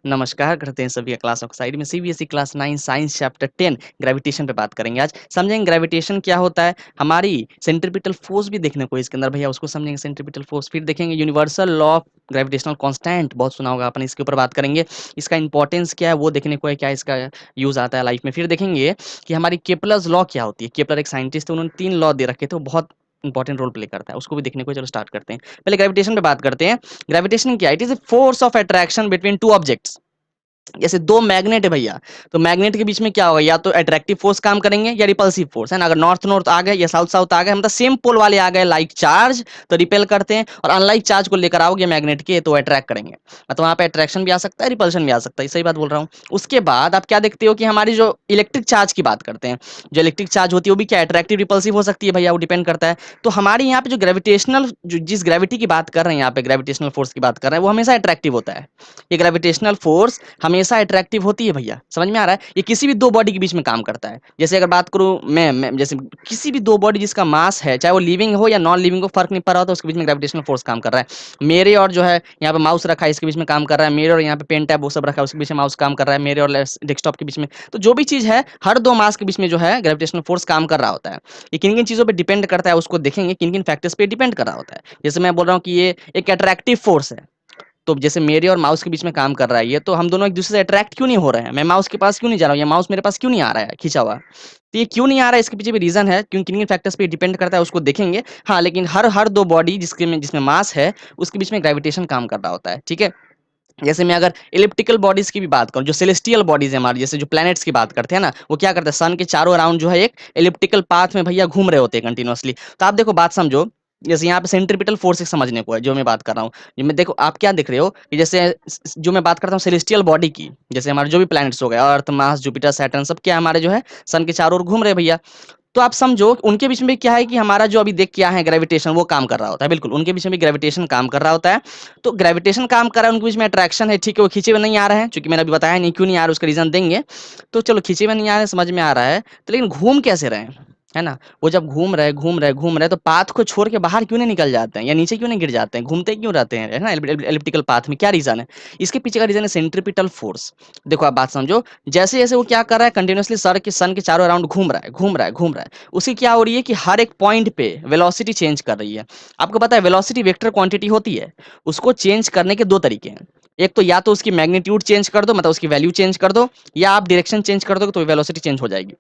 नमस्कार करते हैं सभी क्लास ऑक्साइड में CBSE class 9 science chapter 10 gravitation पे बात करेंगे। आज समझेंगे ग्रेविटेशन क्या होता है, हमारी सेंट्रीपिटल फोर्स भी देखने को इसके अंदर भैया उसको समझेंगे सेंट्रीपिटल फोर्स, फिर देखेंगे universal law of gravitational constant, बहुत सुना होगा आपने, इसके ऊपर बात करेंगे। इसका इंपॉर्टेंस क्या है वो देखने को है, क्या इसका यूज आता है लाइफ में। फिर देखेंगे कि हमारी केपलर्स लॉ क्या होती है। केपलर एक साइंटिस्ट थे, उन्होंने 3 लॉ दे रखे थे, वो बहुत इंपॉर्टेंट रोल प्ले करता है, उसको भी देखने को। चलो स्टार्ट करते हैं, पहले ग्रेविटेशन पे बात करते हैं। ग्रेविटेशन क्या है? It is a force of attraction between two objects. जैसे दो मैग्नेट है भैया, तो मैग्नेट के बीच में क्या होगा, या तो अट्रैक्टिव फोर्स काम करेंगे या रिपल्सिव फोर्स, है ना। अगर नॉर्थ नॉर्थ आ गए या साउथ साउथ आ गए, मतलब सेम पोल वाले आ गए, लाइक चार्ज तो रिपेल करते हैं, और अनलाइक चार्ज को लेकर आओगे मैग्नेट के तो अट्रैक्ट करेंगे। मतलब वहां पे अट्रैक्शन भी आ सकता है, रिपल्शन भी आ सकता है, सही बात बोल रहा हूँ। उसके बाद आप क्या देखते हो कि हमारी जो इलेक्ट्रिक चार्ज की बात करते हैं, जो इलेक्ट्रिक चार्ज होती है वो भी क्या अट्रैक्टिव रिपल्सिव हो सकती है भैया, वो डिपेंड करता है। तो हमारे यहाँ पे जो ग्रेविटेशनल, जो जिस ग्रेविटी की बात कर रहे हैं, यहाँ पे ग्रेविटेशनल फोर्स की बात कर रहे हैं, वो हमेशा अट्रैक्टिव होता है। ये ग्रेविटेशनल फोर्स हमेशा अट्रैक्टिव होती है भैया, समझ में आ रहा है। ये किसी भी दो बॉडी के बीच में काम करता है। जैसे अगर बात करूं मैं जैसे किसी भी दो बॉडी जिसका मास है, चाहे वो लिविंग हो या नॉन लिविंग हो, फर्क नहीं पड़ रहा होता, उसके बीच में ग्रेविटेशनल फोर्स काम कर रहा है। मेरे और जो है यहाँ पे माउस रखा है, इसके बीच में काम कर रहा है। मेरे और यहाँ पे पेन टैब वो सब रखा है, उसके बीच में माउस काम कर रहा है। मेरे और डेस्कटॉप के बीच में, तो जो भी चीज है, हर दो मास के बीच में जो है ग्रेविटेशनल फोर्स काम कर रहा होता है। ये किन किन चीजों पर डिपेंड करता है उसको देखेंगे, किन किन फैक्टर्स पे डिपेंड कर रहा होता है। जैसे मैं बोल रहा हूँ कि ये एक अट्रैक्टिव फोर्स है, तो जैसे मेरे और माउस के बीच में काम कर रहा है ये, तो हम दोनों एक दूसरे से अट्रैक्ट क्यों नहीं हो रहे हैं। मैं माउस के पास क्यों नहीं जा रहा हूँ, या माउस मेरे पास क्यों नहीं आ रहा है खींचा हुआ। तो ये क्यों नहीं आ रहा है, इसके पीछे भी रीजन है, क्यों किन किन फैक्टर्स पे डिपेंड करता है उसको देखेंगे। हाँ, लेकिन हर हर दो बॉडी जिसमें मास है, उसके बीच में ग्रेविटेशन काम कर रहा होता है, ठीक है। जैसे मैं अगर इलिप्टिकल बॉडीज की भी बात करूं, जो सेलेस्टियल बॉडीज है हमारी, जैसे जो प्लैनेट्स की बात करते हैं ना, वो क्या करते हैं, सन के चारों अराउंड जो है एक इलिप्टिकल पाथ में भैया घूम रहे होते हैं कंटिन्यूअसली। तो आप देखो, बात समझो, जैसे यहाँ पे सेंट्रीपिटल फोर्स एक समझने को है, जो मैं बात कर रहा हूँ। जो मैं देखो, आप क्या देख रहे हो कि जैसे जो मैं बात करता हूँ सेलेस्टियल बॉडी की, जैसे हमारे जो भी प्लैनेट्स हो गए, अर्थ, मार्स, जुपिटर, सैटर्न, सब क्या हमारे जो है सन के चारों ओर घूम रहे हैं भैया। तो आप समझो उनके बीच में क्या है कि हमारा जो अभी देख क्या है ग्रेविटेशन, वो काम कर रहा होता है। बिल्कुल उनके बीच में भी ग्रेविटेशन काम कर रहा होता है। तो ग्रेविटेशन काम कर रहा है, उनके बीच में अट्रैक्शन है, ठीक है। वो खींचे हुए नहीं आ रहे हैं, क्योंकि मैंने अभी बताया नहीं क्यों नहीं आ रहा, उसका रीजन देंगे। तो चलो, खींचे हुए नहीं आ रहे हैं, समझ में आ रहा है, तो लेकिन घूम कैसे रहे हैं, है ना। वो जब घूम रहे तो पाथ को छोड़ के बाहर क्यों नहीं निकल जाते हैं, या नीचे क्यों नहीं गिर जाते हैं, घूमते क्यों रहते हैं, है ना, एलिप्टिकल पाथ में। क्या रीजन है इसके पीछे का? रीजन है सेंट्रीपिटल फोर्स। देखो आप बात समझो, जैसे जैसे वो क्या कर रहा है, कंटिन्यूअसली सन के चारों अराउंड घूम रहा है, उसकी क्या हो रही है कि हर एक पॉइंट पे वेलोसिटी चेंज कर रही है। आपको पता है वेलोसिटी वेक्टर क्वांटिटी होती है, उसको चेंज करने के दो तरीके हैं। एक तो या तो उसकी मैग्नीट्यूड चेंज कर दो, मतलब उसकी वैल्यू चेंज कर दो, या आप डायरेक्शन चेंज कर दोगे तो वेलोसिटी चेंज हो जाएगी।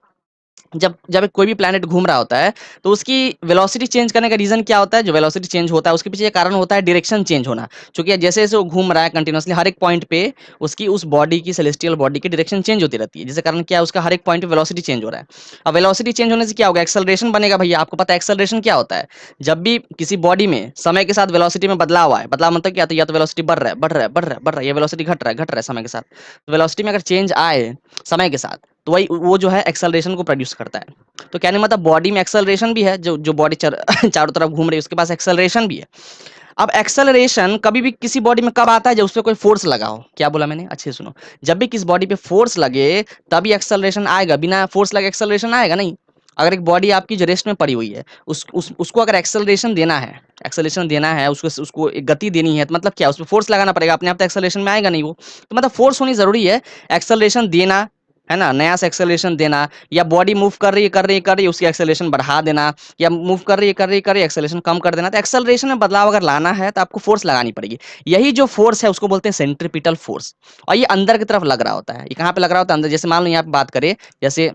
जब जब कोई भी प्लैनेट घूम रहा होता है, तो उसकी वेलोसिटी चेंज करने का रीजन क्या होता है? जो वेलोसिटी चेंज होता है उसके पीछे ये कारण होता है डायरेक्शन चेंज होना। क्योंकि जैसे जैसे वो घूम रहा है कंटिन्यूअसली, हर एक पॉइंट पे उसकी उस बॉडी की, सेलेस्टियल बॉडी की डायरेक्शन चेंज होती रहती है, जिसके कारण क्या है, उसका हर एक पॉइंट पे वेलोसिटी चेंज हो रहा है। अब वेलोसिटी चेंज होने से क्या होगा, एक्सेलरेशन बनेगा भैया। आपको पता है एक्सेलरेशन क्या होता है? जब भी किसी बॉडी में समय के साथ वेलोसिटी में बदलाव आए, बदलाव मतलब क्या, तो या तो वेलोसिटी बढ़ रहा है, या वेलोसिटी घट रहा है समय के साथ। तो वेलोसिटी में अगर चेंज आए समय के साथ, तो वही वो जो है एक्सेलरेशन को प्रोड्यूस करता है। तो कहने मतलब बॉडी में एक्सेलरेशन भी है, जो जो बॉडी चारों तरफ घूम रही है उसके पास एक्सेलरेशन भी है। अब एक्सेलरेशन कभी भी किसी बॉडी में कब आता है? जब उस पर कोई फोर्स लगा हो। क्या बोला मैंने, अच्छे से सुनो। जब भी किस बॉडी पे फोर्स लगे तभी एक्सेलरेशन आएगा, बिना फोर्स लगे एक्सेलरेशन आएगा नहीं। अगर एक बॉडी आपकी जो रेस्ट में पड़ी हुई है, उसको अगर एक्सेलरेशन देना है, उसको उसको एक गति देनी है, तो मतलब क्या, उस पर फोर्स लगाना पड़ेगा। अपने आप तो एक्सेलरेशन में आएगा नहीं वो, तो मतलब फोर्स होनी जरूरी है। एक्सेलरेशन देना, है ना, नया से एक्सेलरेशन देना, या बॉडी मूव कर रही है उसकी एक्सेलरेशन बढ़ा देना, या मूव कर रही है एक्सेलरेशन कम कर देना। तो एक्सेलरेशन में बदलाव अगर लाना है तो आपको फोर्स लगानी पड़ेगी। यही जो फोर्स है उसको बोलते हैं सेंट्रीपिटल फोर्स। और ये अंदर की तरफ लग रहा होता है। ये कहाँ पे लग रहा होता है? अंदर। जैसे मान लो यहाँ पे बात करें, जैसे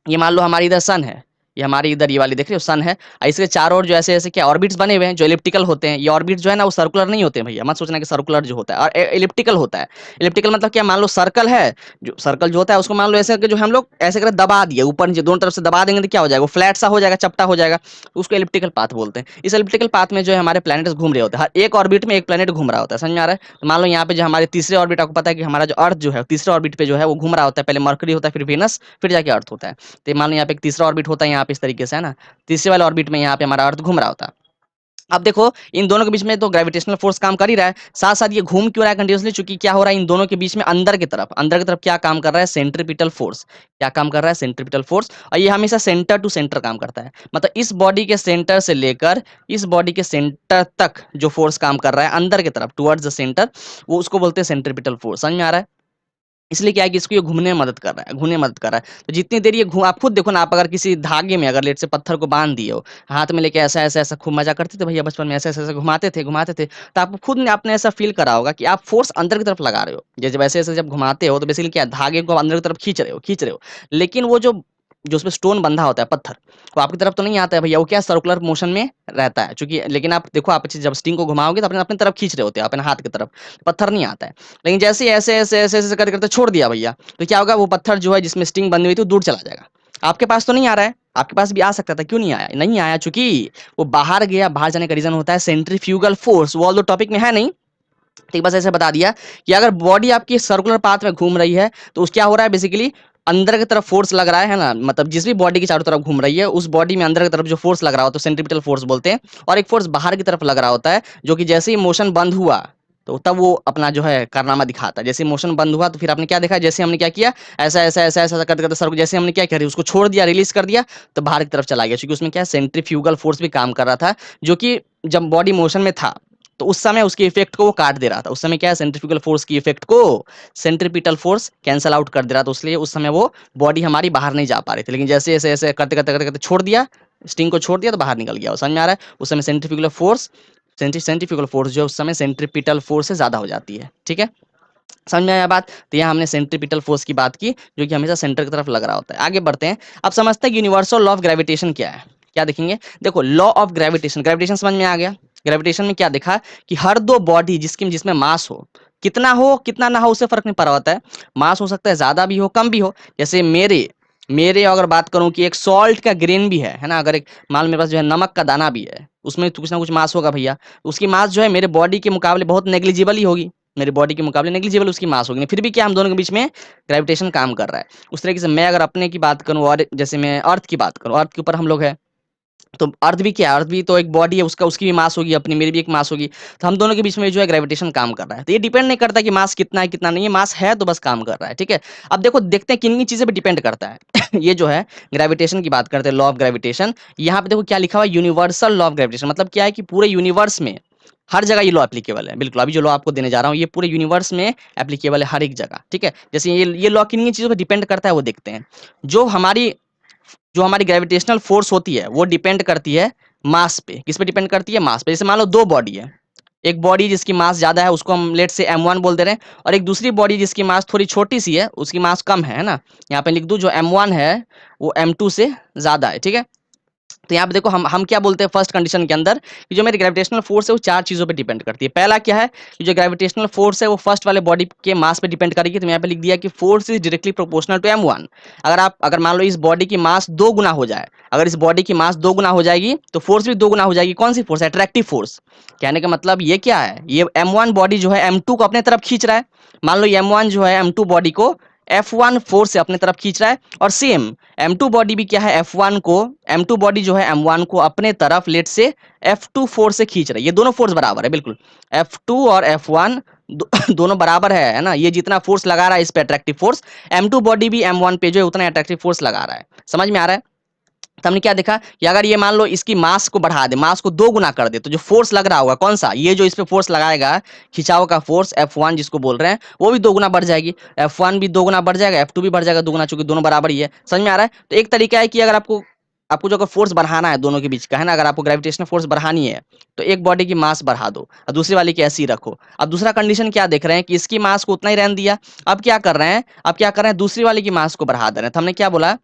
ये मान लो हमारी इधर सन है, ये हमारी इधर ये वाली देख रहे हो सन है, और इसके चारों ओर जो ऐसे ऐसे क्या ऑर्बिट्स बने हुए हैं, जो इलिप्टिकल होते हैं। ये ऑर्बिट्स जो है ना, वो सर्कुलर नहीं होते हैं भैया, मत सोचना कि सर्कुलर जो होता है और इलिप्टिकल होता है। इलिप्टिकल मतलब क्या, मान लो सर्कल है, जो सर्कल जो होता है उसको मान लो ऐसे करके जो हम लोग ऐसे करके दबा दिए ऊपर नीचे दोनों तरफ से दबा देंगे, तो क्या हो जाएगा, वो फ्लैट सा हो जाएगा, चपटा हो जाएगा। तो उसको इलिप्टिकल पाथ बोलते हैं। इस इलिप्टिकल पाथ में जो है हमारे प्लैनेट्स घूम रहे होते हैं, हर एक ऑर्बिट में एक प्लैनेट घूम रहा होता है, समझ में आ रहा है। तो मान लो यहाँ पे जो हमारे तीसरे ऑर्बिट, आपको पता है कि हमारा जो अर्थ जो है तीसरे ऑर्बिट पे जो है वो घूम रहा होता है। पहले मरकरी होता है, फिर वेनस, फिर जाके अर्थ होता है। तो मान लो यहाँ पे एक तीसरा ऑर्बिट होता है यहाँ पे इस तरीके से, है ना। तीसरे वाले ऑर्बिट में यहाँ पे हमारा अर्थ घूम रहा होता है। अब देखो इन दोनों के बीच में तो ग्रेविटेशनल फोर्स काम कर ही रहा है, साथ साथ ये घूम क्यों रहा है कंटिन्यूअसली, चूंकि क्या हो रहा है इन दोनों के बीच में अंदर की तरफ क्या काम कर रहा है, सेंट्रीपिटल फोर्स। क्या काम कर रहा है, सेंट्रीपिटल फोर्स। और ये हमेशा सेंटर टू सेंटर काम करता है, मतलब इस बॉडी के सेंटर से लेकर इस बॉडी के सेंटर तक जो फोर्स काम कर रहा है अंदर की तरफ टुवर्ड्स द सेंटर, वो उसको बोलते हैं सेंट्रीपिटल फोर्स। समझ में आ रहा है। इसलिए क्या है कि इसको ये घूमने में मदद कर रहा है, घूमने में मदद कर रहा है। तो जितनी देर ये घूम, आप खुद देखो ना, आप अगर किसी धागे में अगर लेट से पत्थर को बांध दिए हो, हाथ में लेके ऐसा ऐसा ऐसा खूब मजा करते थे भैया बचपन में, ऐसे ऐसे ऐसे घुमाते थे, तो आपको खुद ने आपने ऐसा फील करा होगा कि आप फोर्स अंदर की तरफ लगा रहे हो। जैसे वैसे ऐसे जब घुमाते हो तो बेसिकली क्या है, धागे को अंदर की तरफ खींच रहे हो, लेकिन वो जो जो उसमें स्टोन बंधा होता है पत्थर, वो आपकी तरफ तो नहीं आता है भैया, वो क्या सर्कुलर मोशन में रहता है। चूंकि लेकिन आप देखो, आप जब स्टिंग को घुमाओगे तो अपने अपने तरफ खींच रहे होते हैं, अपने हाथ की तरफ, पत्थर नहीं आता है। लेकिन जैसे ही ऐसे करते करते छोड़ दिया भैया, तो क्या होगा, वो पत्थर जो है जिसमें स्टिंग बंधी हुई थी वो दूर चला जाएगा। आपके पास तो नहीं आ रहा है, आपके पास भी आ सकता था, क्यों नहीं आया, चूंकि वो बाहर गया। बाहर जाने का रीजन होता है सेंट्रीफ्यूगल फोर्स। वो ऑल टॉपिक में है नहीं, ठीक, बस ऐसे बता दिया कि अगर बॉडी आपकी सर्कुलर पाथ में घूम रही है तो उस क्या हो रहा है, बेसिकली अंदर की तरफ फोर्स लग रहा है ना, मतलब जिस भी बॉडी की चारों तरफ घूम रही है उस बॉडी में अंदर की तरफ जो फोर्स लग रहा होता है तो सेंट्रीपिटल फोर्स बोलते हैं। और एक फोर्स बाहर की तरफ लग रहा होता है, जो कि जैसे ही मोशन बंद हुआ तो तब वो अपना जो है कारनामा दिखाता है। जैसे मोशन बंद हुआ तो फिर आपने क्या देखा, जैसे हमने क्या किया, ऐसा करते करते सर्कुलर, जैसे हमने क्या किया, उसको छोड़ दिया, रिलीज कर दिया, तो बाहर की तरफ चला गया, क्योंकि उसमें क्या सेंट्रीफ्यूगल फोर्स भी काम कर रहा था, जो कि जब बॉडी मोशन में था तो उस समय उसके इफेक्ट को वो काट दे रहा था। उस समय क्या है, सेंट्रीफ्यूगल फोर्स की इफेक्ट को सेंट्रीपिटल फोर्स कैंसल आउट कर दे रहा था, इसलिए उस समय वो बॉडी हमारी बाहर नहीं जा पा रही थी। लेकिन जैसे ऐसे ऐसे करते छोड़ दिया, स्टिंग को छोड़ दिया तो बाहर निकल गया। समझ में आ रहा है। उस समय सेंट्रीफ्यूगल फोर्स जो है उस समय सेंट्रीपिटल फोर्स से ज्यादा हो जाती है। ठीक है, समझ में आया बात। तो यहाँ हमने सेंट्रीपिटल फोर्स की बात की, जो कि हमेशा सेंटर की तरफ लग रहा होता है। आगे बढ़ते हैं। अब समझते हैं कि यूनिवर्सल लॉ ऑफ ग्रेविटेशन क्या है। क्या देखेंगे, देखो लॉ ऑफ ग्रेविटेशन, ग्रेविटेशन समझ में आ गया। ग्रेविटेशन में क्या देखा कि हर दो बॉडी जिसमें मास हो, कितना ना हो उससे फर्क नहीं पड़ा होता है। मास हो सकता है ज्यादा भी हो कम भी हो। जैसे मेरे मेरे अगर बात करूं कि एक सॉल्ट का ग्रेन भी है ना, अगर एक मान मेरे पास जो है नमक का दाना भी है, उसमें तो कुछ ना कुछ मास होगा भैया। उसकी मास जो है मेरे बॉडी के मुकाबले बहुत नेग्लिजिबल ही होगी, मेरी बॉडी के मुकाबले नेग्लिजिबल उसकी मास होगी। फिर भी क्या हम दोनों के बीच में ग्रेविटेशन काम कर रहा है। उस तरीके से मैं अगर अपने की बात करूं, और जैसे मैं अर्थ की बात करूं, अर्थ के ऊपर हम लोग है, तो अर्थ भी क्या है, अर्थ भी तो एक बॉडी है, उसका उसकी भी मास होगी, अपनी मेरी भी एक मास होगी। तो हम दोनों के बीच में जो है ग्रेविटेशन काम कर रहा है। तो ये डिपेंड नहीं करता कि मास कितना है कितना नहीं है, मास है तो बस काम कर रहा है। ठीक है, अब देखो देखते हैं किन किन चीजें पे डिपेंड करता है। ये जो है ग्रेविटेशन की बात करते हैं, लॉ ऑफ ग्रेविटेशन। यहाँ पे देखो क्या लिखा हुआ है, यूनिवर्सल लॉ ऑफ ग्रेविटेशन। मतलब क्या है कि पूरे यूनिवर्स में हर जगह ये लॉ एप्लीकेबल है। बिल्कुल, अभी जो लॉ आपको देने जा रहा हूँ ये पूरे यूनिवर्स में एप्लीकेबल है, हर एक जगह। ठीक है, जैसे ये लॉ किन किन चीजों पर डिपेंड करता है वो देखते हैं। जो हमारी जो हमारी ग्रेविटेशनल फोर्स होती है वो डिपेंड करती है मास पे। किस पे डिपेंड करती है, मास पे। जैसे मान लो दो बॉडी है, एक बॉडी जिसकी मास ज्यादा है उसको हम लेट से m1 बोल दे रहे हैं, और एक दूसरी बॉडी जिसकी मास थोड़ी छोटी सी है उसकी मास कम है ना। यहाँ पे लिख दूं, जो m1 है वो m2 से ज्यादा है। ठीक है, तो यहाँ पे देखो हम क्या बोलते हैं फर्स्ट कंडीशन के अंदर, कि जो मेरी ग्रेविटेशनल फोर्स है वो चार चीजों पे डिपेंड करती है। पहला क्या है, कि जो ग्रेविटेशनल फोर्स है वो फर्स्ट वाले बॉडी के मास पे डिपेंड करेगी। तो यहाँ पे लिख दिया कि force is directly proportional to m1। अगर मान लो इस बॉडी की मास दो गुना हो जाए, अगर इस बॉडी की मास दो गुना हो जाएगी तो फोर्स भी दो गुना हो जाएगी। कौन सी फोर्स, अट्रैक्टिव फोर्स। कहने का मतलब ये क्या है, ये m1 बॉडी जो है m2 को अपने तरफ खींच रहा है। मान लो m1 जो है m2 बॉडी को F1 फोर्स से अपने तरफ खींच रहा है, और सेम M2 बॉडी भी क्या है, F1 को, M2 बॉडी जो है M1 को अपने तरफ लेट से F2 फोर्स से खींच रहा है। ये दोनों फोर्स बराबर है, बिल्कुल F2 और F1 दोनों बराबर है ना। ये जितना फोर्स लगा रहा है इस पे अट्रैक्टिव फोर्स, M2 बॉडी भी M1 पे जो है उतना अट्रैक्टिव फोर्स लगा रहा है। समझ में आ रहा है। तो हमने क्या देखा कि अगर ये मान लो इसकी मास को बढ़ा दे, मास को दो गुना कर दे, तो जो फोर्स लग रहा होगा कौन सा, ये जो इस पे फोर्स लगाएगा खिंचाव का फोर्स F1 जिसको बोल रहे हैं, वो भी दो गुना बढ़ जाएगी। F1 भी दो गुना बढ़ जाएगा, F2 भी बढ़ जाएगा दो गुना, चूंकि दोनों बराबर ही है। समझ में आ रहा है। तो एक तरीका है कि अगर आपको आपको जो अगर फोर्स बढ़ाना है दोनों के बीच का है ना, अगर आपको ग्रेविटेशनल फोर्स बढ़ानी है तो एक बॉडी की मास बढ़ा दो और दूसरी वाली की ऐसी ही रखो। अब दूसरा कंडीशन क्या देख रहे हैं कि इसकी मास को उतना ही रहने दिया। अब क्या कर रहे हैं दूसरी वाली की मास को बढ़ा दे रहे हैं। तो हमने क्या बोला,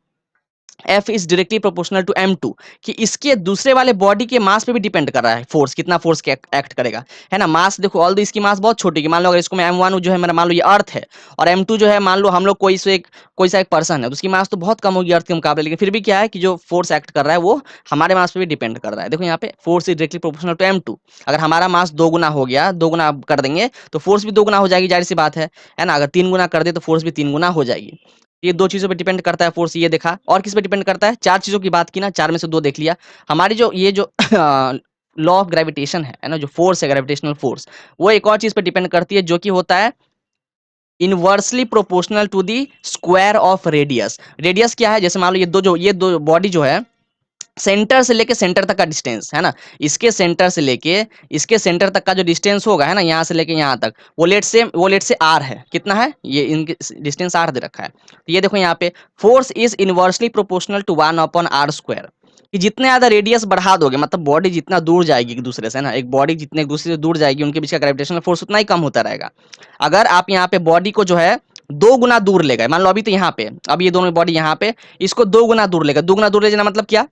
F is directly proportional to M2, कि इसके दूसरे वाले बॉडी के मास पे भी डिपेंड कर रहा है फोर्स, कितना फोर्स के एक्ट करेगा, है ना। मास देखो, ऑल दो इसकी मास बहुत छोटी है। मान लो अगर इसको मैं M1 जो है मेरा, मान लो ये अर्थ है, और M2 जो है मान लो हम लोग कोई सा एक पर्सन है, तो उसकी मास तो बहुत कम होगी अर्थ के मुकाबले, लेकिन फिर भी क्या है कि जो फोर्स एक्ट कर रहा है वो हमारे मास पे भी डिपेंड कर रहा है। देखो यहाँ पे force is directly proportional to M2। अगर हमारा मास दो गुना हो गया, दो गुना कर देंगे तो फोर्स भी दो गुना हो जाएगी, जाहिर सी बात है ना। अगर तीन गुना कर दे तो फोर्स भी तीन गुना हो जाएगी। ये दो चीजों पे डिपेंड करता है फोर्स, ये देखा। और किस पे डिपेंड करता है, चार चीजों की बात की ना, चार में से दो देख लिया। हमारी जो ये जो लॉ ऑफ ग्रेविटेशन है ना, जो फोर्स है ग्रेविटेशनल फोर्स, वो एक और चीज पे डिपेंड करती है जो कि होता है inversely proportional to the square of radius. Radius क्या है, जैसे मान लो ये दो बॉडी जो है, सेंटर से लेके सेंटर तक का डिस्टेंस है ना, इसके सेंटर से लेके इसके सेंटर तक का जो डिस्टेंस होगा है ना, यहाँ से लेके यहाँ तक, वो लेट से आर है, कितना है ये, इनके डिस्टेंस आर दे रखा है। तो ये देखो यहाँ पे force is inversely proportional to 1/r²। कि जितने ज्यादा रेडियस बढ़ा दोगे, मतलब बॉडी जितना दूर जाएगी एक दूसरे से ना, एक बॉडी जितने एक दूसरे से दूर जाएगी, उनके बीच का ग्रेविटेशनल फोर्स उतना ही कम होता रहेगा। अगर आप यहाँ पे बॉडी को जो है 2 गुना दूर ले गए, मान लो अभी तो यहाँ पे, अब ये दोनों बॉडी यहाँ पे, इसको 2 गुना दूर लेगा, 2 गुना दूर ले जाना मतलब क्या,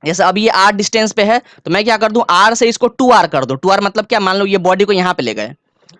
जैसे अभी ये आर डिस्टेंस पे है, तो मैं क्या कर दूं, आर से इसको 2r कर दो। 2r मतलब क्या, मान लो ये बॉडी को यहाँ पे ले गए,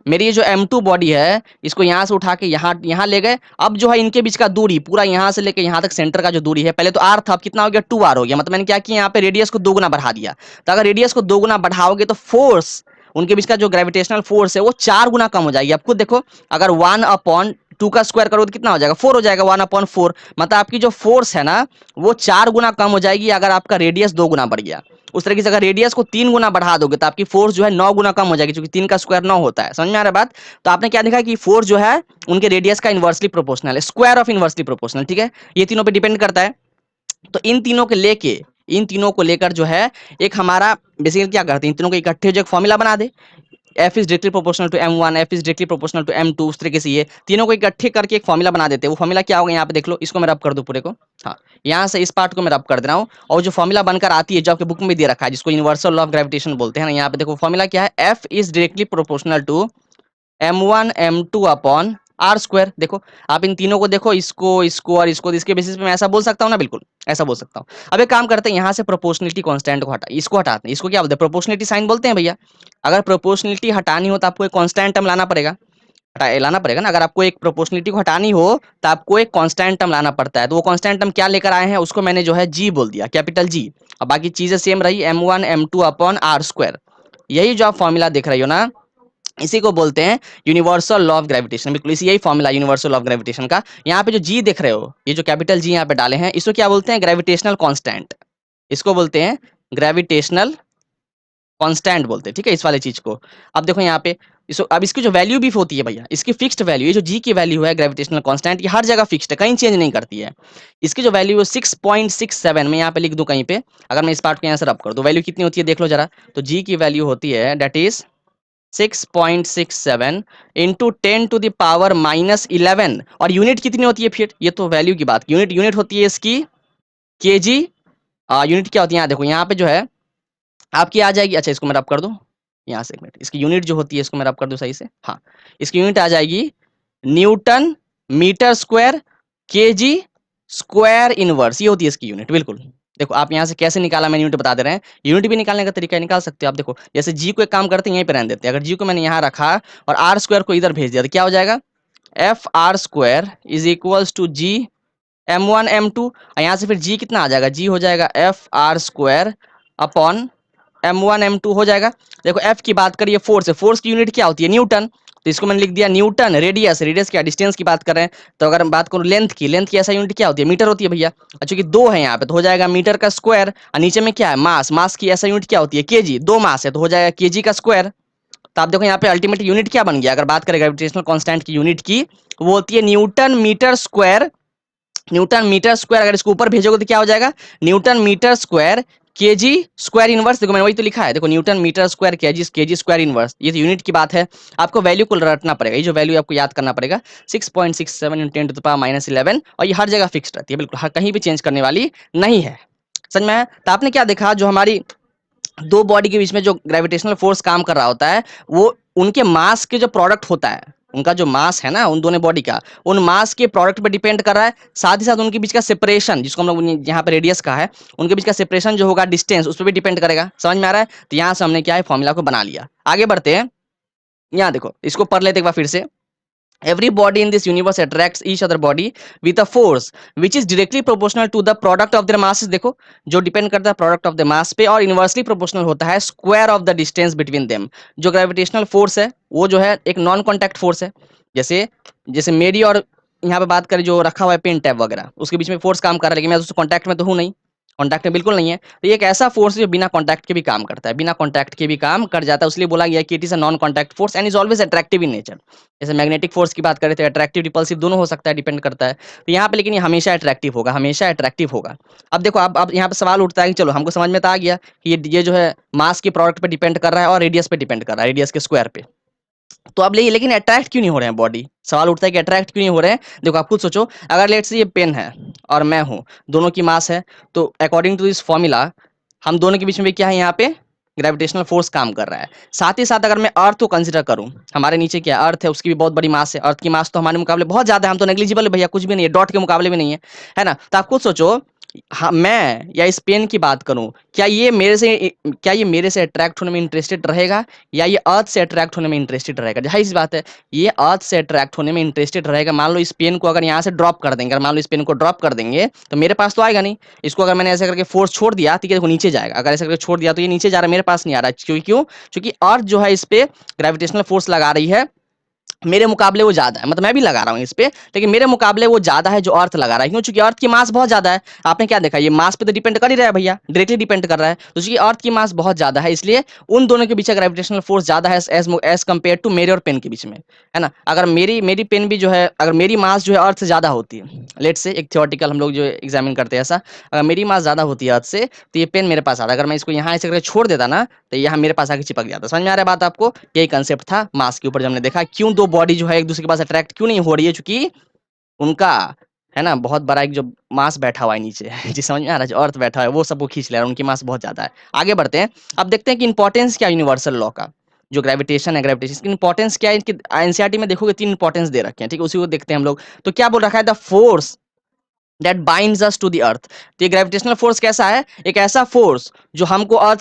मेरी ये जो M2 बॉडी है, इसको यहाँ से उठा के यहाँ यहाँ ले गए। अब जो है इनके बीच का दूरी पूरा यहाँ से लेके यहाँ तक सेंटर का जो दूरी है, पहले तो r था, अब कितना हो गया 2r हो गया। मतलब मैंने क्या किया, यहाँ पे रेडियस को 2 गुना बढ़ा दिया। तो अगर रेडियस को 2 गुना बढ़ाओगे तो फोर्स, उनके बीच का जो ग्रेविटेशनल फोर्स है वो 4 गुना कम हो जाएगी। अब खुद देखो, अगर 1/2 का स्क्वायर करोगे तो कितना हो जाएगा, 4 हो जाएगा, 1/4। मतलब आपकी जो फोर्स है ना, वो 4 गुना कम हो जाएगी अगर आपका रेडियस 2 गुना बढ़ गया। उस तरीके से अगर रेडियस को 3 गुना बढ़ा दोगे तो आपकी फोर्स जो है 9 गुना कम हो जाएगी, क्योंकि 3 का स्क्वायर 9 होता है। समझ में आ रहा है बात। तो आपने क्या देखा कि फोर्स जो है उनके रेडियस का इनवर्सली प्रोपोर्शनल है, स्क्वायर ऑफ इनवर्सली प्रोपोर्शनल, ठीक है, ये तीनों पे डिपेंड करता है। तो इन तीनों को लेकर जो है एक हमारा बेसिकली क्या करते हैं, इन तीनों को इकट्ठे जो एक फॉर्मूला बना दे, F is directly proportional to m1, F is directly proportional to m2, उस तरीके से ये तीनों को इकट्ठे करके एक फॉर्मूला बना देते हैं। वो फॉर्मूला क्या होगा, यहाँ पे देख लो, इसको मैं रब कर दूं पूरे को, हाँ, यहाँ से इस पार्ट को मैं रब कर दे रहा हूँ, और जो फॉर्मूला बनकर आती है जो आपके बुक में भी दे रखा है, जिसको यूनिवर्सल लॉ ऑफ ग्रेविटेशन बोलते हैं ना, यहाँ पे देखो फॉर्मूला क्या है, F is directly proportional to m1 m2 upon r²। देखो आप इन तीनों को देखो, इसको और इसको, इसके बेसिस पे मैं ऐसा बोल सकता हूँ ना, बिल्कुल ऐसा बोल सकता हूँ। अब एक काम करते हैं, यहाँ से प्रोपोर्शनलिटी कांस्टेंट को इसको हटाते हैं, इसको क्या बोलते हैं, प्रोपोर्शनलिटी साइन बोलते हैं भैया। अगर प्रोपोर्शनलिटी हटानी हो तो आपको एक कांस्टेंट टर्म लाना पड़ेगा, लाना पड़ेगा ना। अगर आपको एक प्रोपोर्शनलिटी को हटानी हो तो आपको एक कांस्टेंट टर्म लाना पड़ता है। तो वो कांस्टेंट टर्म क्या लेकर आए हैं, उसको मैंने जो है जी बोल दिया, कैपिटल जी, और बाकी चीजें सेम रही, m1 m2 अपॉन r²। यही जो आप फॉर्मूला देख रही हो ना, इसी को बोलते हैं यूनिवर्सल लॉ ऑफ ग्रेविटेशन। बिल्कुल इसी यही formula universal law of gravitation का। यहाँ पे जो जी देख रहे हो, ये जो कैपिटल जी यहाँ पे डाले हैं, इसको क्या बोलते हैं, ग्रेविटेशनल कांस्टेंट। इसको बोलते हैं ग्रेविटेशनल कांस्टेंट बोलते हैं, ठीक है, इस वाले चीज को। अब देखो यहाँ पे इसको, अब इसकी जो वैल्यू भी होती है भैया, इसकी फिक्स्ड वैल्यू, ये जो जी की वैल्यू है ग्रेविटेशनल कांस्टेंट, ये हर जगह फिक्स्ड है, कहीं चेंज नहीं करती है। इसकी जो वैल्यू है 6.67, मैं यहाँ पे लिख दूं कहीं पे, अगर मैं इस पार्ट को यहाँ से रब कर दूं, वैल्यू कितनी होती है देख लो जरा। तो जी की वैल्यू होती है डेट इज 6.67 इंटू 10⁻⁻11। और यूनिट कितनी होती है फिर, ये तो वैल्यू की बात, यूनिट यूनिट होती है इसकी केजी। यूनिट क्या होती है, यहाँ देखो, यहाँ पे जो है आपकी आ जाएगी, अच्छा इसको मैं रब कर दूं, यहाँ से एक मिनट, इसकी यूनिट जो होती है इसको मैं रब कर दूं सही से, हाँ, इसकी यूनिट आ जाएगी newton metre square kg square inverse, ये होती है इसकी यूनिट। बिल्कुल देखो, आप यहाँ से कैसे निकाला, मैं यूनिट बता दे रहे हैं, यूनिट भी निकालने का तरीका निकाल सकते हो आप। देखो जैसे जी को एक काम करते हैं, यहीं पे रहने देते हैं, अगर जी को मैंने यहाँ रखा और r² को इधर भेज दिया तो क्या हो जाएगा, f(r²) is equals to ji m1 m2, और यहाँ से फिर जी कितना आ जाएगा, जी हो जाएगा f(r²) अपॉन m1 m2 हो जाएगा। देखो f की बात करिए, फोर्स है, फोर्स की यूनिट क्या होती है, न्यूटन, तो इसको मैंने लिख दिया न्यूटन। रेडियस, रेडियस क्या, डिस्टेंस की बात कर रहे हैं, तो अगर हम बात करूं लेंथ की ऐसा यूनिट क्या होती है, मीटर होती है भैया। अच्छा कि दो है यहाँ पे तो हो जाएगा मीटर का स्क्वायर, और नीचे में क्या है मास, मास की ऐसा यूनिट क्या होती है केजी, दो मास है तो हो जाएगा केजी का स्क्वायर। तो आप देखो यहाँ पे अल्टीमेट यूनिट क्या बन गया, अगर बात करें ग्रेविटेशनल कांस्टेंट की यूनिट की, वो होती है newton metre square. Newton metre square, अगर इसको ऊपर भेजोगे तो क्या हो जाएगा, newton metre square kg square inverse. देखो मैंने वही तो लिखा है, देखो newton metre square kg square inverse, ये तो यूनिट की बात है। आपको वैल्यू को रटना पड़ेगा, ये जो वैल्यू आपको याद करना पड़ेगा 6.67 × 10⁻⁻11, और ये हर जगह फिक्स्ड रहती है, बिल्कुल हर कहीं भी चेंज करने वाली नहीं है। समझ में आया। तो आपने क्या देखा, जो हमारी दो बॉडी के बीच में जो ग्रेविटेशनल फोर्स काम कर रहा होता है, वो उनके मास के जो प्रोडक्ट होता है, उनका जो मास है ना उन दोनों बॉडी का, उन मास के प्रोडक्ट पे डिपेंड कर रहा है। साथ ही साथ उनके बीच का सेपरेशन, जिसको हम लोग यहाँ पे रेडियस का है, उनके बीच का सेपरेशन जो होगा डिस्टेंस, उस पर भी डिपेंड करेगा। समझ में आ रहा है। तो यहाँ से हमने क्या है फॉर्मूला को बना लिया। आगे बढ़ते हैं, यहाँ देखो इसको पढ़ लेते एक बार फिर से। Every body in this universe attracts each other body with a force which is directly proportional to the product of their masses। देखो जो डिपेंड करता है प्रोडक्ट ऑफ द मास पे, और इनवर्सली प्रोपोर्शनल होता है square of the distance between them. जो gravitational force है वो जो है एक नॉन कॉन्टैक्ट फोर्स है। जैसे जैसे मेरी और यहाँ पे बात करें जो रखा हुआ है पेन टैब वगैरह, उसके बीच में फोर्स काम कर रहा है, लेकिन मैं उससे कॉन्टैक्ट में तो हूँ नहीं, कॉन्टैक्ट में बिल्कुल नहीं है। तो ये एक ऐसा फोर्स है जो बिना कॉन्टैक्ट के भी काम करता है, बिना कॉन्टैक्ट के भी काम कर जाता है, इसलिए बोला गया कि it is a non contact force and is always attractive in nature. जैसे मैग्नेटिक फोर्स की बात करें तो अट्रैक्टिव रिपल्सिव दोनों हो सकता है, डिपेंड करता है। तो यहाँ पे लेकिन ये हमेशा अट्रैक्टिव होगा, हमेशा अट्रैक्टिव होगा। अब देखो अब यहाँ पे सवाल उठता है कि चलो हमको समझ में तो आ गया कि ये जो है मास के प्रोडक्ट पे डिपेंड कर रहा है और रेडियस पे डिपेंड कर रहा है, रेडियस के स्क्वायर पे। तो अब लेकिन अट्रैक्ट क्यों नहीं हो रहे हैं बॉडी? सवाल उठता है कि अट्रैक्ट क्यों नहीं हो रहे हैं? देखो आप खुद सोचो, अगर लेट्स से ये पेन है और मैं हूं, दोनों की मास है, तो अकॉर्डिंग टू दिस फॉर्मूला हम दोनों के बीच में क्या है, यहाँ पे ग्रेविटेशनल फोर्स काम कर रहा है। साथ ही साथ अगर मैं अर्थ को कंसीडर करूं, हमारे नीचे क्या अर्थ है, उसकी भी बहुत बड़ी मास है। अर्थ की मास तो हमारे मुकाबले बहुत ज्यादा है, हम तो नेग्लिजिबल है भैया, कुछ भी नहीं है, डॉट के मुकाबले भी नहीं है ना। तो आप खुद सोचो, हाँ, मैं या इस पेन की बात करूं, क्या ये मेरे से अट्रैक्ट होने में इंटरेस्टेड रहेगा या ये अर्थ से अट्रैक्ट होने में इंटरेस्टेड रहेगा? जाहिर सी बात है, ये अर्थ से अट्रैक्ट होने में इंटरेस्टेड रहेगा। मान लो इस पेन को अगर यहाँ से ड्रॉप कर देंगे, अगर मान लो इस पेन को ड्रॉप कर देंगे तो मेरे पास तो आएगा नहीं। इसको अगर मैंने ऐसे करके फोर्स छोड़ दिया तो ये देखो नीचे जाएगा, अगर ऐसे करके छोड़ दिया तो ये नीचे जा रहा है, मेरे पास नहीं आ रहा है। क्योंकि अर्थ जो है इस पे ग्रेविटेशनल फोर्स लगा रही है, मेरे मुकाबले वो ज्यादा है, मतलब मैं भी लगा रहा हूँ इस पे, लेकिन मेरे मुकाबले वो ज्यादा है जो अर्थ लगा रहा है। क्यों? चूंकि अर्थ की मास बहुत ज्यादा है। आपने क्या देखा, ये मास पे तो डिपेंड कर ही रहा है भैया, डायरेक्टली डिपेंड कर रहा है। तो चूंकि अर्थ की मास बहुत ज्यादा है, इसलिए उन दोनों के बीच ग्रेविटेशनल फोर्स ज्यादा है एज कम्पेयर टू मेरे और पेन के बीच में, है ना। अगर मेरी मेरी पेन भी जो है, अगर मेरी मास जो है अर्थ से ज्यादा होती है, लेट से एक थियोरटिकल हम लोग जो एग्जामिन करते हैं ऐसा, अगर मेरी मास ज्यादा होती है अर्थ से, तो ये पेन मेरे पास आता है। अगर मैं इसको यहाँ ऐसे करके छोड़ देता ना, तो यहाँ मेरे पास आके चिपक जाता। समझ में आ रहा है बात आपको? यही कंसेप्ट था मास के ऊपर, जब हमने देखा क्यों दो बॉडी जो है एक दूसरे के पास अट्रैक्ट क्यों नहीं हो रही है, क्योंकि उनका, है ना, बहुत बड़ा एक जो मास बैठा हुआ है नीचे जी, समझ में आ रहा है, जो अर्थ बैठा है वो सबको खींच ले रहा है, उनकी मास बहुत ज्यादा है। आगे बढ़ते हैं, अब देखते हैं कि इंपॉर्टेंस क्या है यूनिवर्सल लॉ का, जो ग्रेविटेशन है, ग्रेविटेशन की इंपॉर्टेंस क्या है। इनकी एनसीईआरटी में देखोगे 3 इंपॉर्टेंस दे रखे हैं, ठीक है, उसी को देखते हैं हम लोग। तो क्या बोल रखा है, the force that binds us to the earth. तो ये ग्रेविटेशनल फोर्स कैसा है? एक ऐसा फोर्स जो हमको अर्थ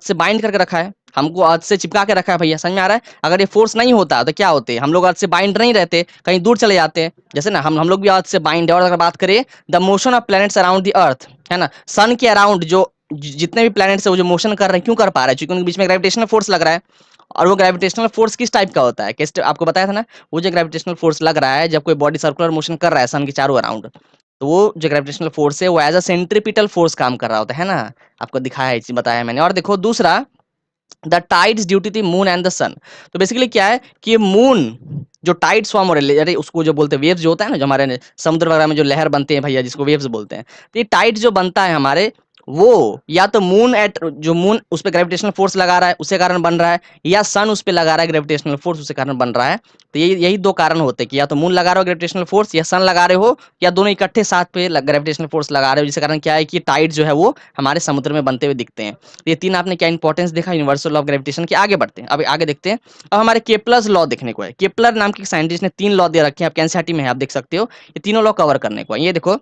से बाइंड करके रखा है, हमको अर्थ से चिपका के रखा है भैया। समझ में आ रहा है? अगर ये फोर्स नहीं होता तो क्या होते, हम लोग अर्थ से बाइंड नहीं रहते, कहीं दूर चले जाते। जैसे ना हम लोग भी अर्थ से बाइंड है। और अगर बात करें the motion of planets around the earth, है ना, सन के अराउंड जो जितने भी प्लैनेट्स है वो जो मोशन कर रहे हैं, क्यों कर पा रहे हैं? क्योंकि उनके बीच में ग्रेविटेशनल फोर्स लग रहा है। और वो ग्रेविटेशनल फोर्स किस टाइप का होता है, किस आपको बताया था ना, वो जो ग्रेविटेशनल फोर्स लग रहा है जब कोई बॉडी सर्कुलर मोशन कर रहा है सन के चारों अराउंड, तो वो जो ग्रेविटेशनल फोर्स है वो एज अ सेंट्रीपिटल फोर्स काम कर रहा होता है ना। आपको दिखाया है, चीज बताया है मैंने। और देखो दूसरा, the tides due to the moon and the sun. तो बेसिकली क्या है कि ये मून जो टाइड्स फॉर्म हो रहे हैं, अरे उसको जो बोलते हैं वेव्स जो होता है ना, जो हमारे समुद्र वगैरह में जो लहर बनते हैं भैया, जिसको वेव्स बोलते हैं, तो ये टाइड जो बनता है हमारे, वो या तो मून उस पर ग्रेविटेशनल फोर्स लगा रहा है उसके कारण बन रहा है, या सन उस पर लगा रहा है ग्रेविटेशनल फोर्स उसके कारण बन रहा है। तो यही दो कारण होते हैं कि या तो मून लगा रहे हो ग्रेविटेशनल फोर्स, या सन लगा रहे हो, या दोनों इकट्ठे साथ पे ग्रेविटेशनल फोर्स लगा रहे हो, जिसके कारण क्या है कि टाइड जो है वो हमारे समुद्र में बनते हुए दिखते हैं। तो ये 3 आपने क्या इंपॉर्टेंस देखा यूनिवर्सल लॉ ऑफ ग्रेविटेशन की। आगे बढ़ते हैं, अब आगे देखते हैं। अब हमारे केपलर्स लॉ देखने को है। केपलर नाम के साइंटिस्ट ने 3 लॉ दे रखे हैं, आपके एनसीईआरटी में है, आप देख सकते हो। ये तीनों लॉ कवर करने को है, ये देखो।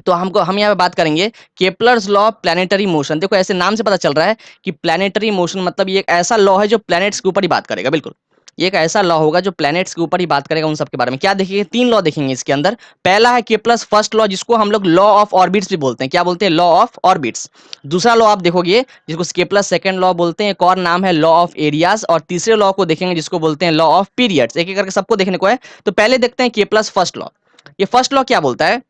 तो हम यहाँ पे बात करेंगे Kepler's law of planetary motion. देखो ऐसे नाम से पता चल रहा है कि प्लैनेटरी मोशन मतलब ये एक ऐसा लॉ है जो प्लैनेट्स के ऊपर ही बात करेगा। बिल्कुल, ये एक ऐसा लॉ होगा जो प्लैनेट्स के ऊपर ही बात करेगा, उन सब के बारे में। क्या देखिए, 3 लॉ देखेंगे इसके अंदर। पहला है केपलर्स फर्स्ट लॉ, जिसको हम लोग लॉ ऑफ ऑर्बिट्स भी बोलते हैं। क्या बोलते हैं? Law of orbits. दूसरा लॉ आप देखोगे जिसको केपलर सेकंड लॉ बोलते हैं, एक और नाम है लॉ ऑफ एरियाज। और तीसरे लॉ को देखेंगे जिसको बोलते हैं लॉ ऑफ पीरियड्स। एक एक करके सबको देखने को है। तो पहले देखते हैं केपलर्स फर्स्ट लॉ। ये फर्स्ट लॉ क्या बोलता है?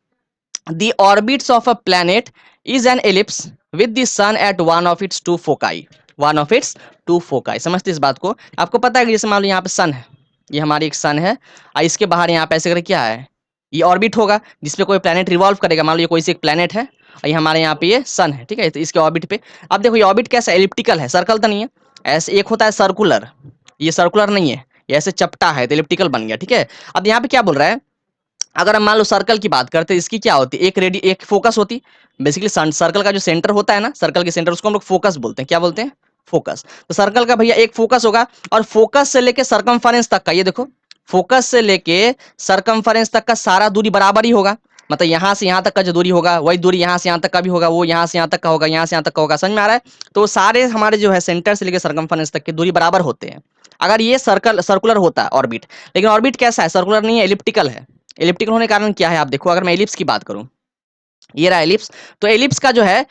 The orbits of a planet is an ellipse with the sun at one of its two foci. One of its two foci. समझते इस बात को? आपको पता है कि जैसे मान लो यहाँ पे सन है, ये हमारी एक सन है, और इसके बाहर यहाँ पे ऐसे करके क्या है, ये ऑर्बिट होगा जिसपे कोई प्लेनेट रिवॉल्व करेगा। मान लो ये कोई सी एक प्लेनेट है और ये हमारे यहाँ पे ये सन है, ठीक है। तो इसके ऑर्बिट पे अब देखो, ये ऑर्बिट कैसा, एलिप्टिकल है, सर्कल तो नहीं है। ऐसे एक होता है सर्कुलर, ये सर्कुलर नहीं है, ये ऐसे चपटा है, तो एलिप्टिकल बन गया, ठीक है। अब यहाँ पे क्या बोल रहा है, अगर हम मान लो सर्कल की बात करते हैं, इसकी क्या होती है, एक फोकस होती। बेसिकली सर्कल का जो सेंटर होता है ना, सर्कल के सेंटर, उसको हम लोग फोकस बोलते हैं। क्या बोलते हैं? फोकस। तो सर्कल का भैया एक फोकस होगा, और फोकस से लेके सरकमफेरेंस तक का, ये देखो, फोकस से लेके सरकमफेरेंस तक का सारा दूरी बराबर ही होगा। मतलब यहाँ से यहाँ तक का जो दूरी होगा वही दूरी यहाँ से यहाँ तक का भी होगा, वो यहाँ से यहाँ तक का होगा, यहाँ से यहाँ तक का होगा। समझ में आ रहा है? तो सारे हमारे जो है सेंटर से लेके सरकमफेरेंस तक की दूरी बराबर होते हैं, अगर ये सर्कुलर होता है ऑर्बिट। लेकिन ऑर्बिट कैसा है? सर्कुलर नहीं है, एलिप्टिकल है। एलिप्टिकल होने के कारण क्या है, आप देखो, अगर मैं एलिप्स की बात करूं, ये रहा एलिप्स। तो एलिप्स का जो है